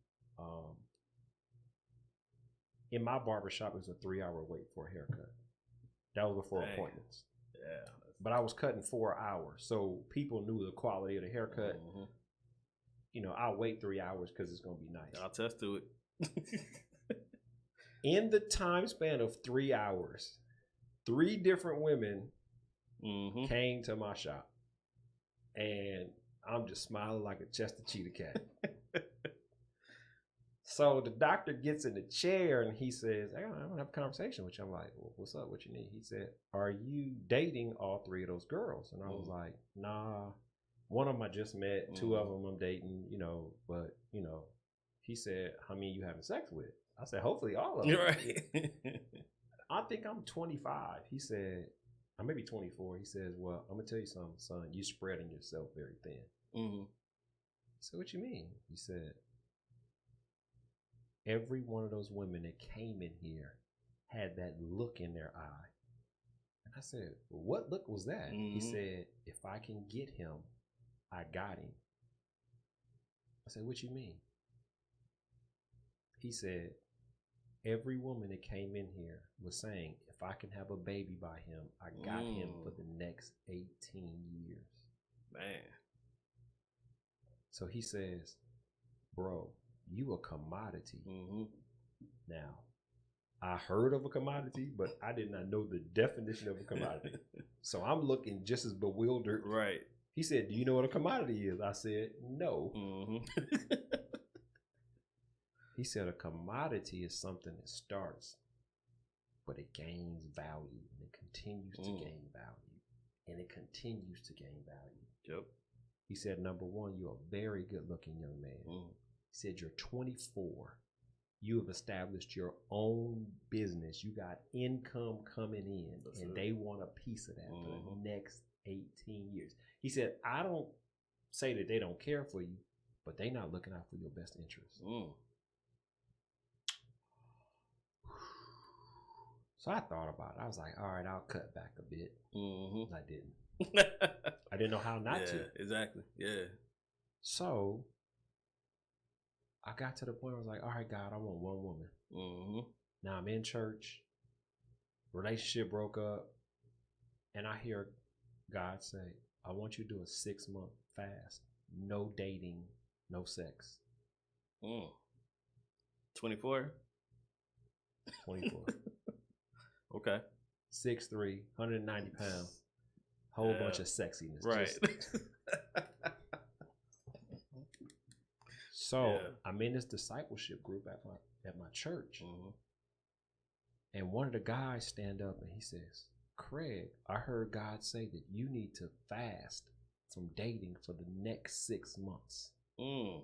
In my barbershop, it was a 3-hour wait for a haircut. That was before appointments. Yeah. But I was cutting 4 hours. So people knew the quality of the haircut. You know, I'll wait 3 hours because it's going to be nice. I'll test to it. In the time span of 3 hours, 3 different women came to my shop. And I'm just smiling like a Chester Cheetah cat. So the doctor gets in the chair and he says, I want to have a conversation with you. I'm like, well, what's up? What you need? He said, are you dating all 3 of those girls? And I was like, nah. One of them I just met. 2 of them I'm dating, you know. But, you know, he said, how many you having sex with? I said, hopefully all of them. Right. I think I'm 25. He said, I may be 24. He says, well, I'm going to tell you something, son. You spreading yourself very thin. I said, what you mean? He said, every one of those women that came in here had that look in their eye. And I said, well, what look was that? He said, if I can get him, I got him. I said, what you mean? He said, every woman that came in here was saying, if I can have a baby by him, I got him for the next 18 years. Man. So he says, bro, you a commodity. Now, I heard of a commodity, but I did not know the definition of a commodity. So I'm looking just as bewildered. Right. He said, do you know what a commodity is? I said, no. He said, a commodity is something that starts, but it gains value and it continues to gain value and it continues to gain value. Yep. He said, number one, you're a very good looking young man. He said, you're 24. You have established your own business. You got income coming in, and they want a piece of that for the next 18 years. He said, I don't say that they don't care for you, but they're not looking out for your best interests. So I thought about it. I was like, all right, I'll cut back a bit. I didn't. I didn't know how not to. Exactly. Yeah. So I got to the point where I was like, all right, God, I want one woman. Now I'm in church. Relationship broke up. And I hear God say, I want you to do a 6-month fast. No dating, no sex. 24? 24. Okay. 6'3", 190 pounds. Whole bunch of sexiness. Right. So I'm in this discipleship group at my church. And one of the guys stand up and he says, Craig, I heard God say that you need to fast from dating for the next 6 months. I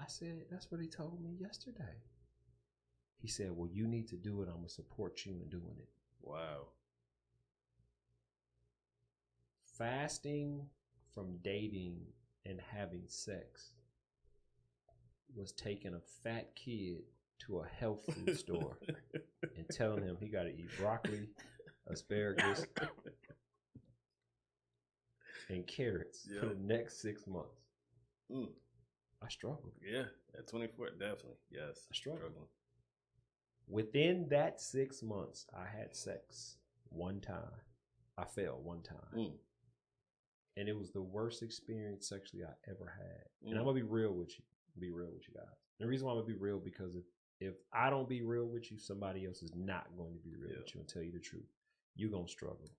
said, that's what he told me yesterday. He said, well, you need to do it. I'm going to support you in doing it. Wow. fasting from dating and having sex was taking a fat kid to a health food store and telling him he got to eat broccoli, asparagus, and carrots for the next 6 months. I struggled. Yeah, at 24, definitely. Yes, I struggled. Within that 6 months, I had sex one time. I failed one time. And it was the worst experience sexually I ever had. And I'm going to be real with you. Guys. The reason why I'm going to be real, because if I don't be real with you, somebody else is not going to be real with you and tell you the truth. You're going to struggle.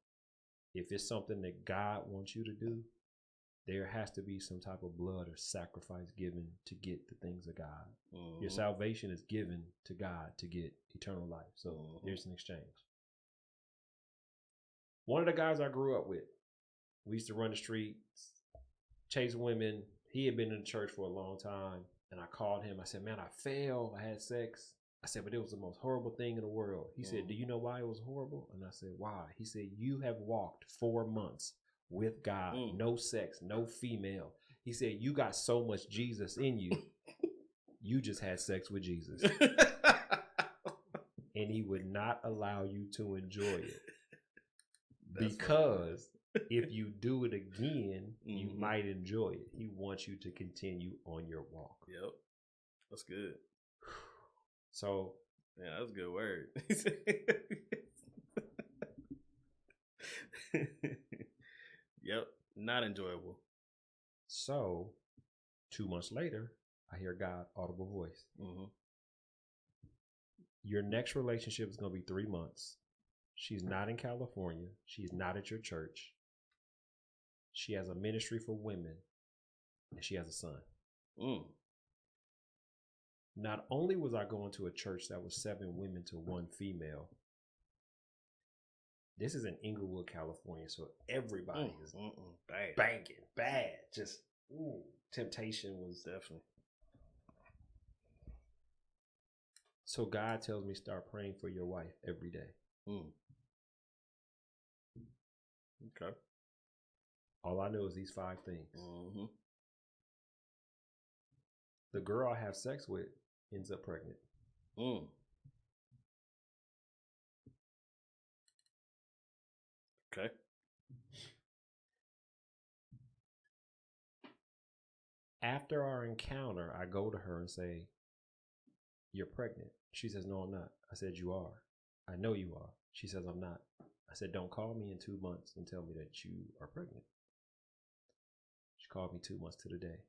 If it's something that God wants you to do, there has to be some type of blood or sacrifice given to get the things of God. Your salvation is given to God to get eternal life. So there's an exchange. One of the guys I grew up with, we used to run the streets, chase women. He had been in the church for a long time. And I called him. I said, man, I failed. I had sex. I said, but it was the most horrible thing in the world. He said, do you know why it was horrible? And I said, why? He said, you have walked 4 months with God, no sex, no female. He said, you got so much Jesus in you. You just had sex with Jesus. And he would not allow you to enjoy it. Because if you do it again, you might enjoy it. He wants you to continue on your walk. Yep. That's good. So, yeah, that's a good word. Yep. Not enjoyable. So, 2 months later, I hear God audible voice. Your next relationship is going to be 3 months. She's not in California. She's not at your church. She has a ministry for women, and she has a son. Not only was I going to a church that was 7 women to 1 female, this is in Inglewood, California, so everybody is banging, bad. Just, temptation was definitely. So God tells me start praying for your wife every day. Okay. All I know is these 5 things. The girl I have sex with ends up pregnant. Okay. After our encounter, I go to her and say, you're pregnant. She says, no, I'm not. I said, you are. I know you are. She says, I'm not. I said, don't call me in 2 months and tell me that you are pregnant. She called me 2 months to the day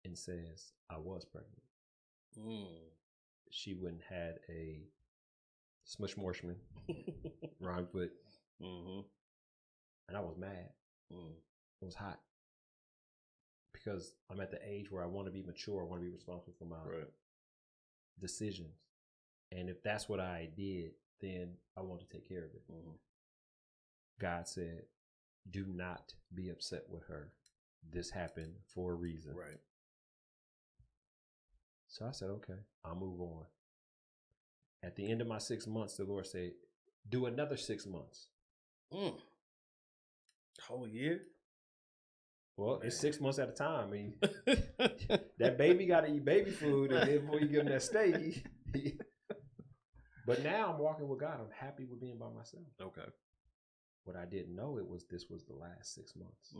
and says, I was pregnant. She wouldn't had a smushmorshman, rhymed with, and I was mad. It was hot. Because I'm at the age where I want to be mature. I want to be responsible for my decisions. And if that's what I did, then I want to take care of it. God said, do not be upset with her. This happened for a reason. Right. So I said, okay, I'll move on. At the end of my 6 months, the Lord said, do another 6 months. Whole year? Well, man. It's 6 months at a time. I mean, that baby got to eat baby food, and then before you give him that steak. But now I'm walking with God. I'm happy with being by myself. Okay. What I didn't know this was the last 6 months.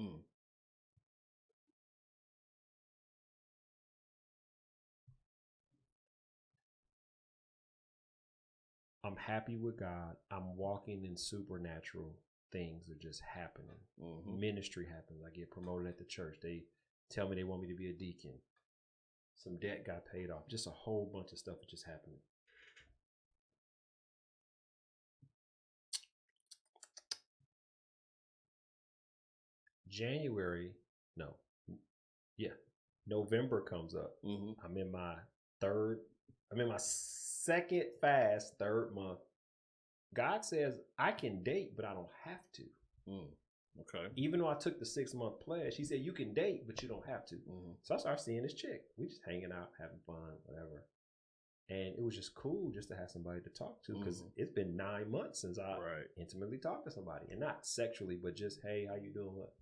I'm happy with God. I'm walking in supernatural things are just happening. Ministry happens. I get promoted at the church. They tell me they want me to be a deacon. Some debt got paid off. Just a whole bunch of stuff is just happening. November comes up. I'm in my second fast, 3rd month. God says I can date, but I don't have to. Okay. Even though I took the 6-month pledge, he said you can date, but you don't have to. So I started seeing this chick. We just hanging out, having fun, whatever. And it was just cool just to have somebody to talk to, because it's been 9 months since I intimately talked to somebody, and not sexually, but just, hey, how you doing? What?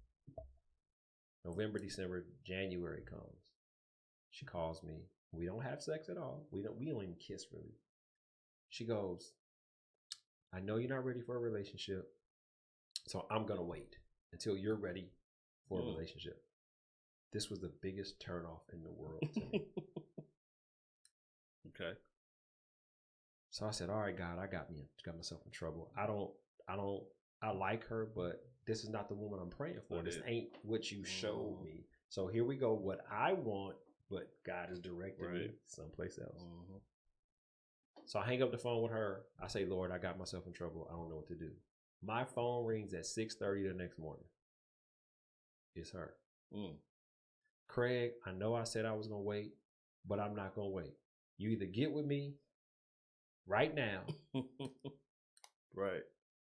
November, December, January comes. She calls me. We don't have sex at all. We don't even kiss really. She goes, I know you're not ready for a relationship, so I'm gonna wait until you're ready for a relationship. This was the biggest turnoff in the world to me. Okay. So I said, all right, God, I got myself in trouble. I like her, but this is not the woman I'm praying for. This ain't what you showed me. So here we go. What I want, but God is directing me someplace else. So I hang up the phone with her. I say, Lord, I got myself in trouble. I don't know what to do. My phone rings at 6:30 the next morning. It's her. Craig, I know I said I was going to wait, but I'm not going to wait. You either get with me right now,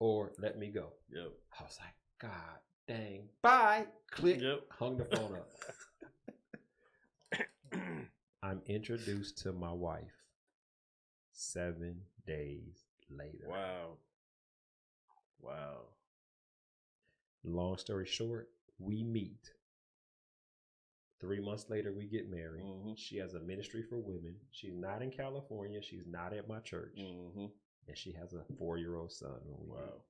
or let me go. Yep. I was like, God dang. Bye. Click. Yep. Hung the phone up. I'm introduced to my wife 7 days later. Wow. Long story short, we meet. 3 months later, we get married. She has a ministry for women. She's not in California. She's not at my church. And she has a 4-year-old son when we meet.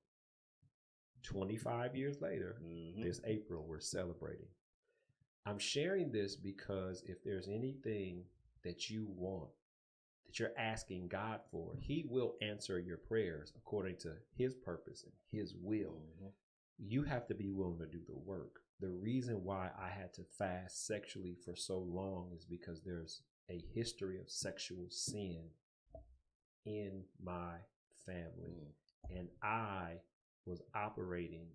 25 years later, this April, we're celebrating. I'm sharing this because if there's anything that you want, that you're asking God for, He will answer your prayers according to His purpose and His will. You have to be willing to do the work. The reason why I had to fast sexually for so long is because there's a history of sexual sin in my family. And I was operating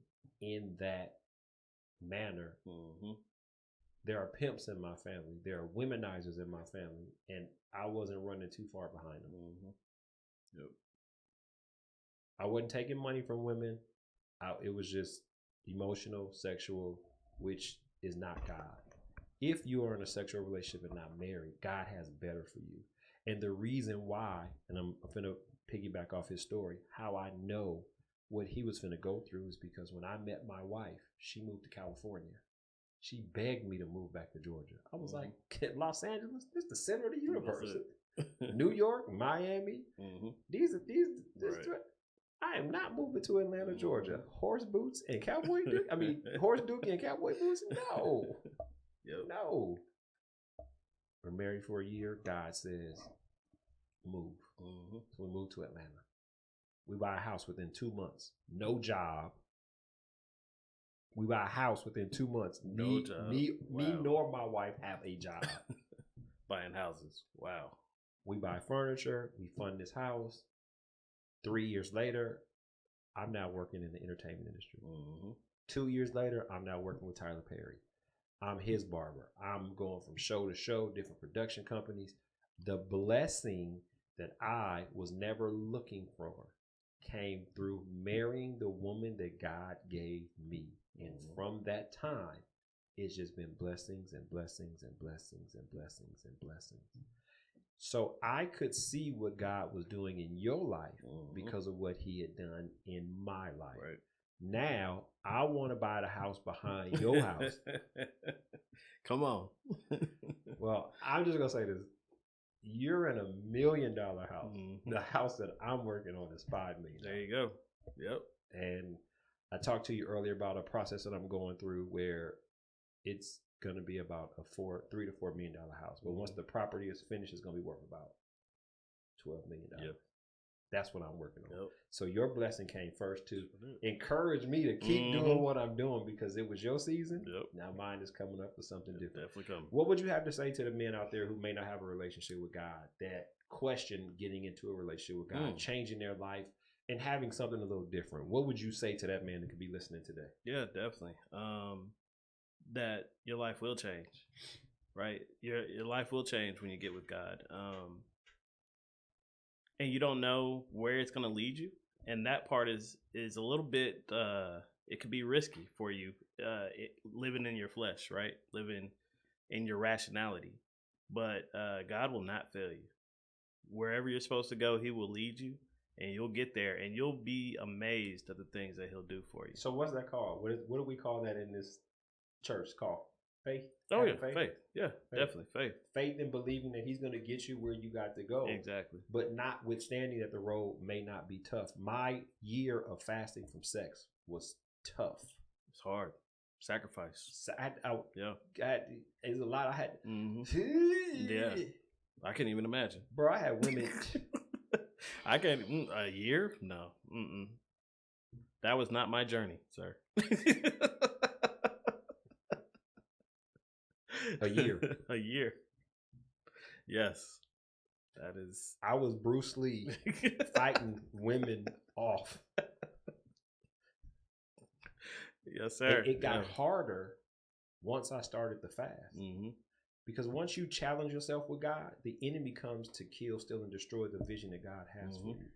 in that manner. There are pimps in my family. There are womenizers in my family. And I wasn't running too far behind them. I wasn't taking money from women. It was just emotional, sexual, which is not God. If you are in a sexual relationship and not married, God has better for you. And the reason why, and I'm going to piggyback off his story, how I know what he was going to go through is because when I met my wife, she moved to California. She begged me to move back to Georgia. I was like, Los Angeles, this is the center of the universe. New York, Miami, these I am not moving to Atlanta, Georgia. Horse boots and cowboy horse dookie and cowboy boots? No. No. We're married for a year. God says, move. So we moved to Atlanta. We buy a house within 2 months. No job. We buy a house within 2 months. No job. Me nor my wife have a job. Buying houses. Wow. We buy furniture. We fund this house. 3 years later, I'm now working in the entertainment industry. 2 years later, I'm now working with Tyler Perry. I'm his barber. I'm going from show to show, different production companies. The blessing that I was never looking for came through marrying the woman that God gave me. And from that time, it's just been blessings and blessings and blessings and blessings and blessings. So I could see what God was doing in your life because of what he had done in my life. Right. Now I want to buy the house behind your house. Come on. Well, I'm just going to say this. You're in $1 million house. The house that I'm working on is $5 million. There you go. Yep. And I talked to you earlier about a process that I'm going through where it's going to be about a $3 to $4 million house. But once the property is finished, it's going to be worth about $12 million. Yep. That's what I'm working on. Yep. So your blessing came first to encourage me to keep doing what I'm doing because it was your season. Yep. Now mine is coming up for something different. Definitely coming. What would you have to say to the men out there who may not have a relationship with God, that question getting into a relationship with God, changing their life, and having something a little different? What would you say to that man that could be listening today? Yeah, definitely. That your life will change, right? Your life will change when you get with God. And you don't know where it's going to lead you. And that part is a little bit, it could be risky for you, living in your flesh, right? Living in your rationality. But God will not fail you. wherever you're supposed to go, he will lead you, and you'll get there, and you'll be amazed at the things that he'll do for you. So what's that called? What do we call that in this church? Called faith? Oh yeah, Having faith. Yeah, definitely faith. Faith in believing that he's going to get you where you got to go. Exactly. But notwithstanding that the road may not be tough. My year of fasting from sex was tough. It's hard. Sacrifice. So Yeah. There's a lot I had. Yeah. I can't even imagine. Bro, I had women. I can't. A year? No. Mm-mm. That was not my journey, sir. A year. A year. Yes. That is. I was Bruce Lee fighting women off. Yes, sir. It got harder once I started the fast. Mm-hmm. Because once you challenge yourself with God, the enemy comes to kill, steal, and destroy the vision that God has for you.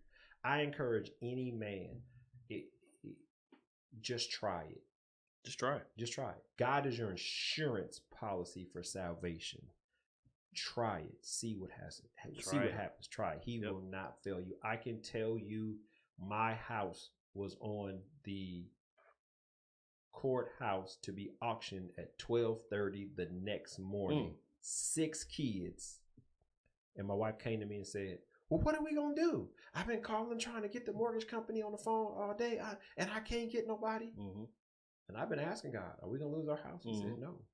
I encourage any man, just try it. Just try it. Just try it. God is your insurance policy for salvation. Try it. See what happens. Try it. He will not fail you. I can tell you, my house was on the courthouse to be auctioned at 12:30 the next morning. 6 kids. And my wife came to me and said, well, what are we going to do? I've been calling, trying to get the mortgage company on the phone all day, and I can't get nobody. And I've been asking God, are we going to lose our house? He said, no.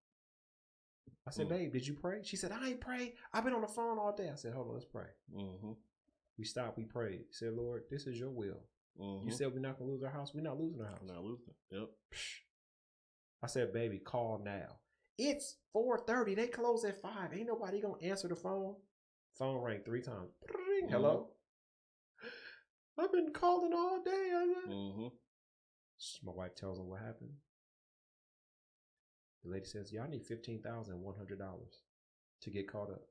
I said, babe, did you pray? She said, I ain't prayed. I've been on the phone all day. I said, hold on, let's pray. We stopped, we prayed. He said, Lord, this is your will. You said we're not going to lose our house. We're not losing our house. We're not losing it. Yep. I said, baby, call now. It's 4:30. They close at 5. Ain't nobody going to answer the phone. Phone rang 3 times. Hello? I've been calling all day. My wife tells him what happened. The lady says, yeah, I need $15,100 to get caught up.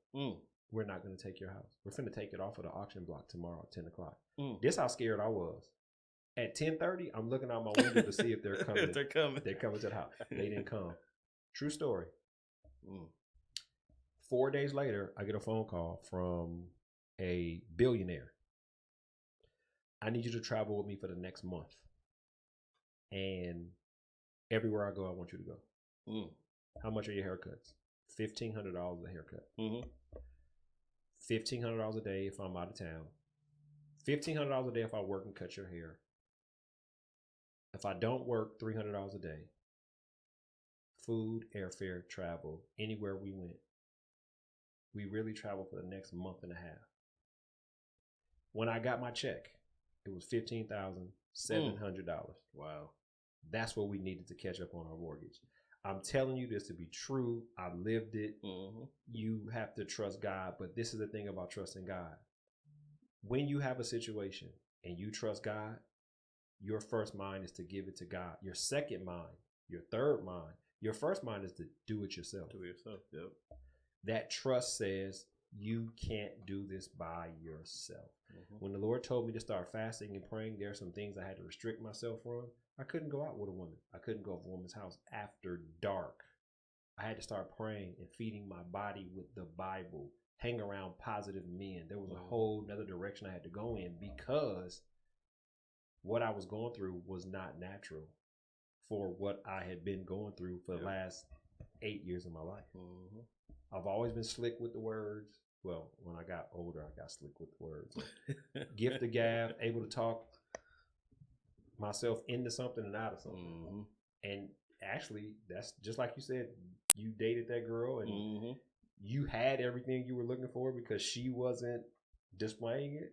We're not going to take your house. We're finna take it off of the auction block tomorrow at 10 o'clock. This how scared I was. At 10:30, I'm looking out my window to see if they're coming. If they're coming. They're coming to the house. They didn't come. True story. 4 days later, I get a phone call from a billionaire. I need you to travel with me for the next month. And everywhere I go, I want you to go. How much are your haircuts? $1,500 a haircut. $1,500 a day if I'm out of town. $1,500 a day if I work and cut your hair. If I don't work, $300 a day. Food, airfare, travel, anywhere we went. We really traveled for the next month and a half. When I got my check, it was $15,700. Wow. That's what we needed to catch up on our mortgage. I'm telling you this to be true. I lived it. You have to trust God, but this is the thing about trusting God. When you have a situation and you trust God, your first mind is to give it to God. Your second mind, your third mind, your first mind is to do it yourself. Do it yourself, yep. That trust says you can't do this by yourself. When the Lord told me to start fasting and praying, there are some things I had to restrict myself from. I couldn't go out with a woman. I couldn't go to a woman's house after dark. I had to start praying and feeding my body with the Bible, hang around positive men. There was a whole nother direction I had to go in because what I was going through was not natural for what I had been going through for the last 8 years of my life. I've always been slick with the words. Well, when I got older, I got slick with the words. Gift of gab, able to talk myself into something and out of something. And actually, that's just like you said, you dated that girl and you had everything you were looking for because she wasn't displaying it.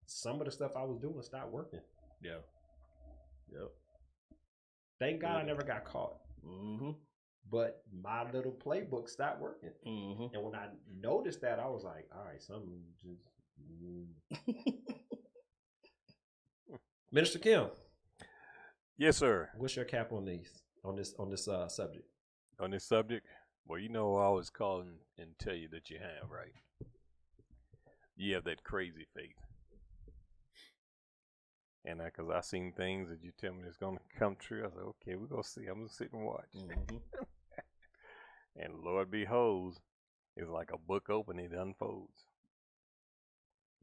Some of the stuff I was doing stopped working. Yeah. Yep. Thank God I never got caught. But my little playbook stopped working. And when I noticed that, I was like, all right, something just... Minister Kim. Yes, sir. What's your cap on these? On this subject? On this subject? Well, you know, I always call and tell you that you have, right? You have that crazy faith. And because I seen things that you tell me it's going to come true, I said, okay, we're going to see. I'm going to sit and watch. And Lord beholds, it's like a book open, it unfolds.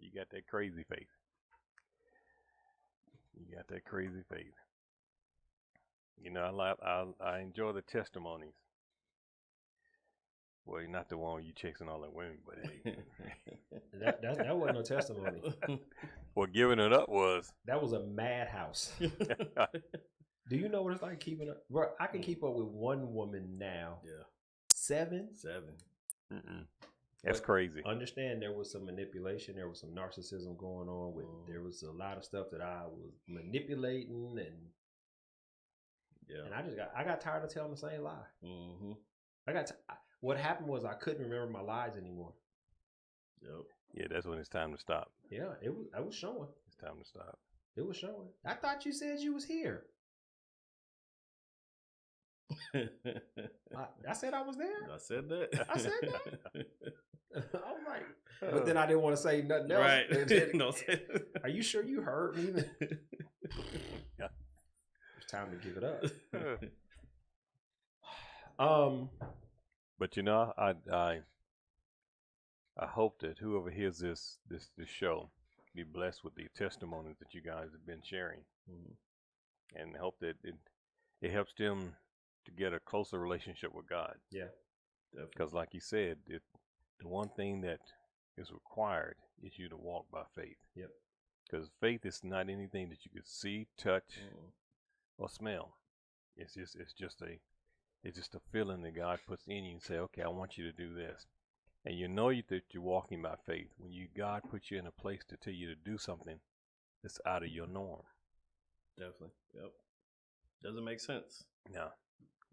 You got that crazy faith. You got that crazy faith. You know, I enjoy the testimonies. Well, not the one where you chasing all that women, but hey. that wasn't no testimony. Well, giving it up was. That was a madhouse. Do you know what it's like keeping up? Bro, I can keep up with one woman now. Yeah. 7? Mm-mm. That's crazy. Understand there was some manipulation. There was some narcissism going on. There was a lot of stuff that I was manipulating, and I got tired of telling the same lie. Mm-hmm. What happened was I couldn't remember my lies anymore. Yep. Yeah, that's when it's time to stop. Yeah, I was showing. It's time to stop. It was showing. I thought you said you was here. I said I was there. I said that. I said that. I'm like, but then I didn't want to say nothing else. Right. No, are you sure you heard me? Yeah. It's time to give it up. But you know, I hope that whoever hears this show be blessed with the testimonies that you guys have been sharing, and hope that it helps them to get a closer relationship with God. Yeah, because like you said, the one thing that is required is you to walk by faith. Yep. Because faith is not anything that you could see, touch, or smell. It's just a feeling that God puts in you and say, okay, I want you to do this. And you know that you're walking by faith when God puts you in a place to tell you to do something that's out of your norm. Definitely. Yep. Doesn't make sense. No.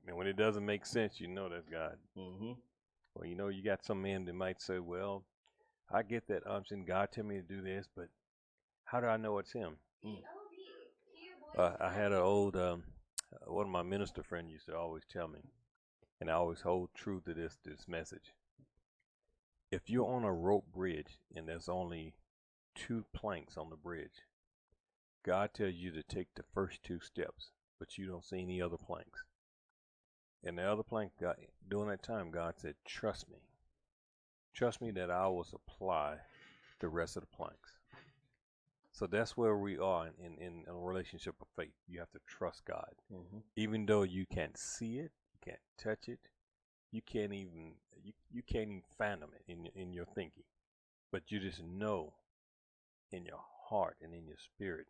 And when it doesn't make sense, you know that's God. Mm-hmm. Well, you know, you got some men that might say, well, I get that unction. God tell me to do this, but how do I know it's him? I had an old, one of my minister friends used to always tell me, and I always hold true to this message. If you're on a rope bridge and there's only 2 planks on the bridge, God tells you to take the first 2 steps, but you don't see any other planks. And the other plank, during that time, God said, trust me. Trust me that I will supply the rest of the planks. So that's where we are in a relationship of faith. You have to trust God. Mm-hmm. Even though you can't see it, you can't touch it, you can't even fathom it in your thinking. But you just know in your heart and in your spirit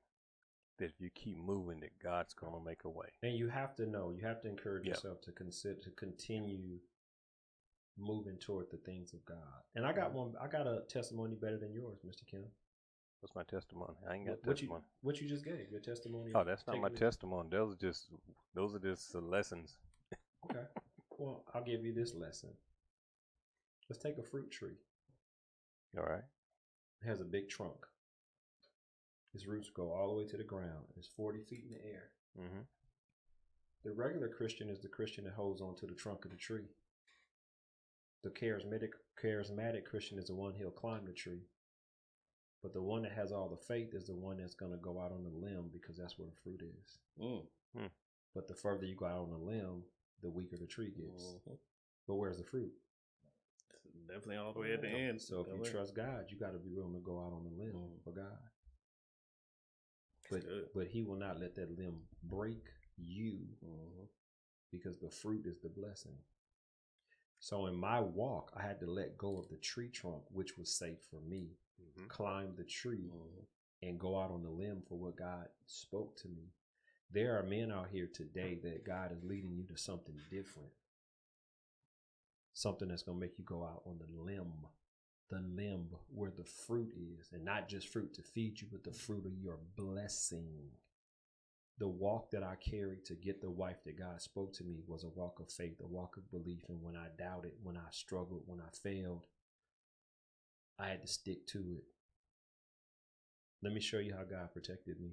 that if you keep moving, that God's going to make a way. And you have to know, you have to encourage yourself to continue moving toward the things of God. And I got a testimony better than yours, Mr. Kim. What's my testimony? I ain't got testimony. What you just gave, your testimony. Oh, that's not my testimony. Those are just lessons. Okay. Well, I'll give you this lesson. Let's take a fruit tree. All right. It has a big trunk. Its roots go all the way to the ground. It's 40 feet in the air. Mm-hmm. The regular Christian is the Christian that holds on to the trunk of the tree. The charismatic Christian is the one he'll climb the tree. But the one that has all the faith is the one that's going to go out on the limb because that's where the fruit is. Mm-hmm. But the further you go out on the limb, the weaker the tree gets. Mm-hmm. But where's the fruit? Definitely all the way at the end. So if you trust God, you got to be willing to go out on the limb for God. But he will not let that limb break you because the fruit is the blessing. So in my walk, I had to let go of the tree trunk, which was safe for me, climb the tree and go out on the limb for what God spoke to me. There are men out here today that God is leading you to something different. Something that's going to make you go out on the limb where the fruit is, and not just fruit to feed you, but the fruit of your blessing. The walk that I carried to get the wife that God spoke to me was a walk of faith, a walk of belief. And when I doubted, when I struggled, when I failed, I had to stick to it. Let me show you how God protected me.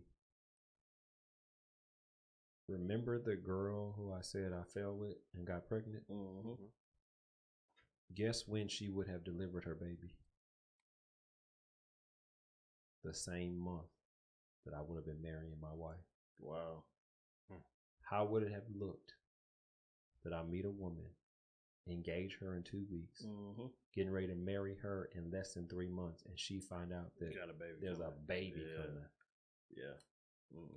Remember the girl who I said I fell with and got pregnant? Mm-hmm. Guess when she would have delivered her baby? The same month that I would have been marrying my wife. Wow. How would it have looked that I meet a woman engage her in 2 weeks, getting ready to marry her in less than 3 months, and she find out that there's a baby coming. Yeah.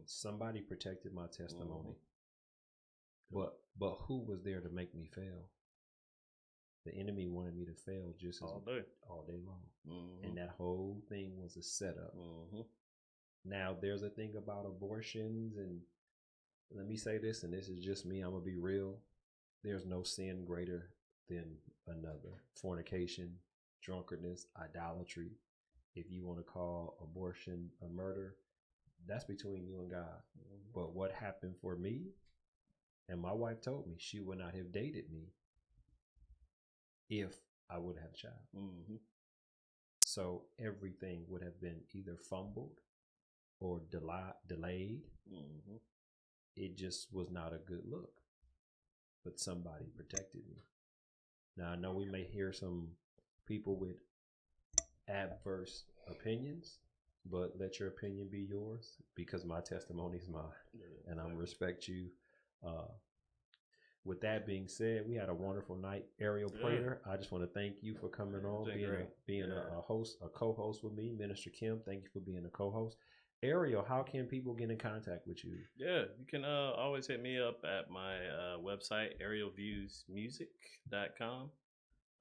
Somebody protected my testimony. But who was there to make me fail? The enemy wanted me to fail just all day long. And that whole thing was a setup. Now, there's a thing about abortions, and let me say this, and this is just me, I'm going to be real. There's no sin greater than another. Fornication, drunkenness, idolatry. If you want to call abortion a murder, that's between you and God. But what happened for me, and my wife told me she would not have dated me if I would have a child. So everything would have been either fumbled or delayed. It just was not a good look. But somebody protected me. Now, I know we may hear some people with adverse opinions, but let your opinion be yours, because my testimony is mine, and I respect you. With that being said, we had a wonderful night. Ariel Prater, I just want to thank you for coming on, being a co-host with me. Minister Kim, thank you for being a co-host. Ariel, how can people get in contact with you? Yeah, you can always hit me up at my website, arielviewsmusic.com,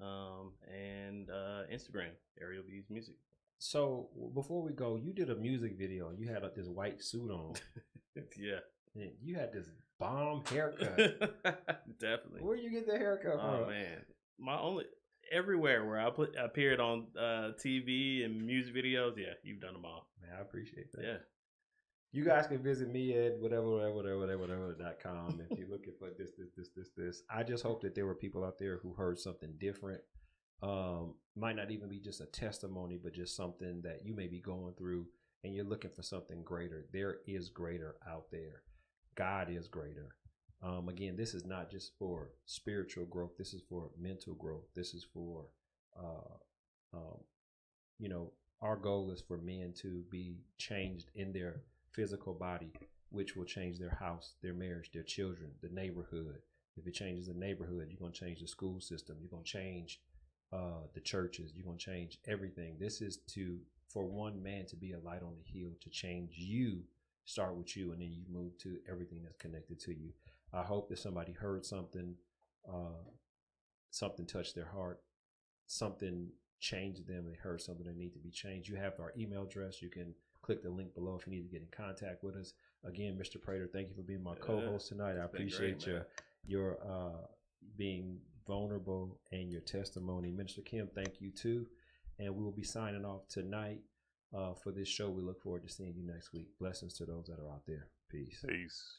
and Instagram, Ariel Views Music. So before we go, you did a music video. You had this white suit on. Yeah. And you had this bomb haircut. Definitely. Where you get the haircut from? Oh man, everywhere where I appeared on TV and music videos. Yeah, you've done them all. Man, I appreciate that. Yeah. You guys can visit me at whatever.com if you're looking for this. I just hope that there were people out there who heard something different. Might not even be just a testimony, but just something that you may be going through and you're looking for something greater. There is greater out there. God is greater. Again, this is not just for spiritual growth. This is for mental growth. This is for, our goal is for men to be changed in their physical body, which will change their house, their marriage, their children, the neighborhood. If it changes the neighborhood, you're going to change the school system. You're going to change the churches. You're going to change everything. This is for one man to be a light on the hill, to change you. Start with you, and then you move to everything that's connected to you. I hope that somebody heard something, something touched their heart, something changed them. They heard something that needs to be changed. You have our email address. You can click the link below if you need to get in contact with us. Again, Mr. Prater, thank you for being my co-host tonight. I appreciate your being vulnerable and your testimony. Minister Kim, thank you too. And we will be signing off tonight for this show. We look forward to seeing you next week. Blessings to those that are out there. Peace. Peace.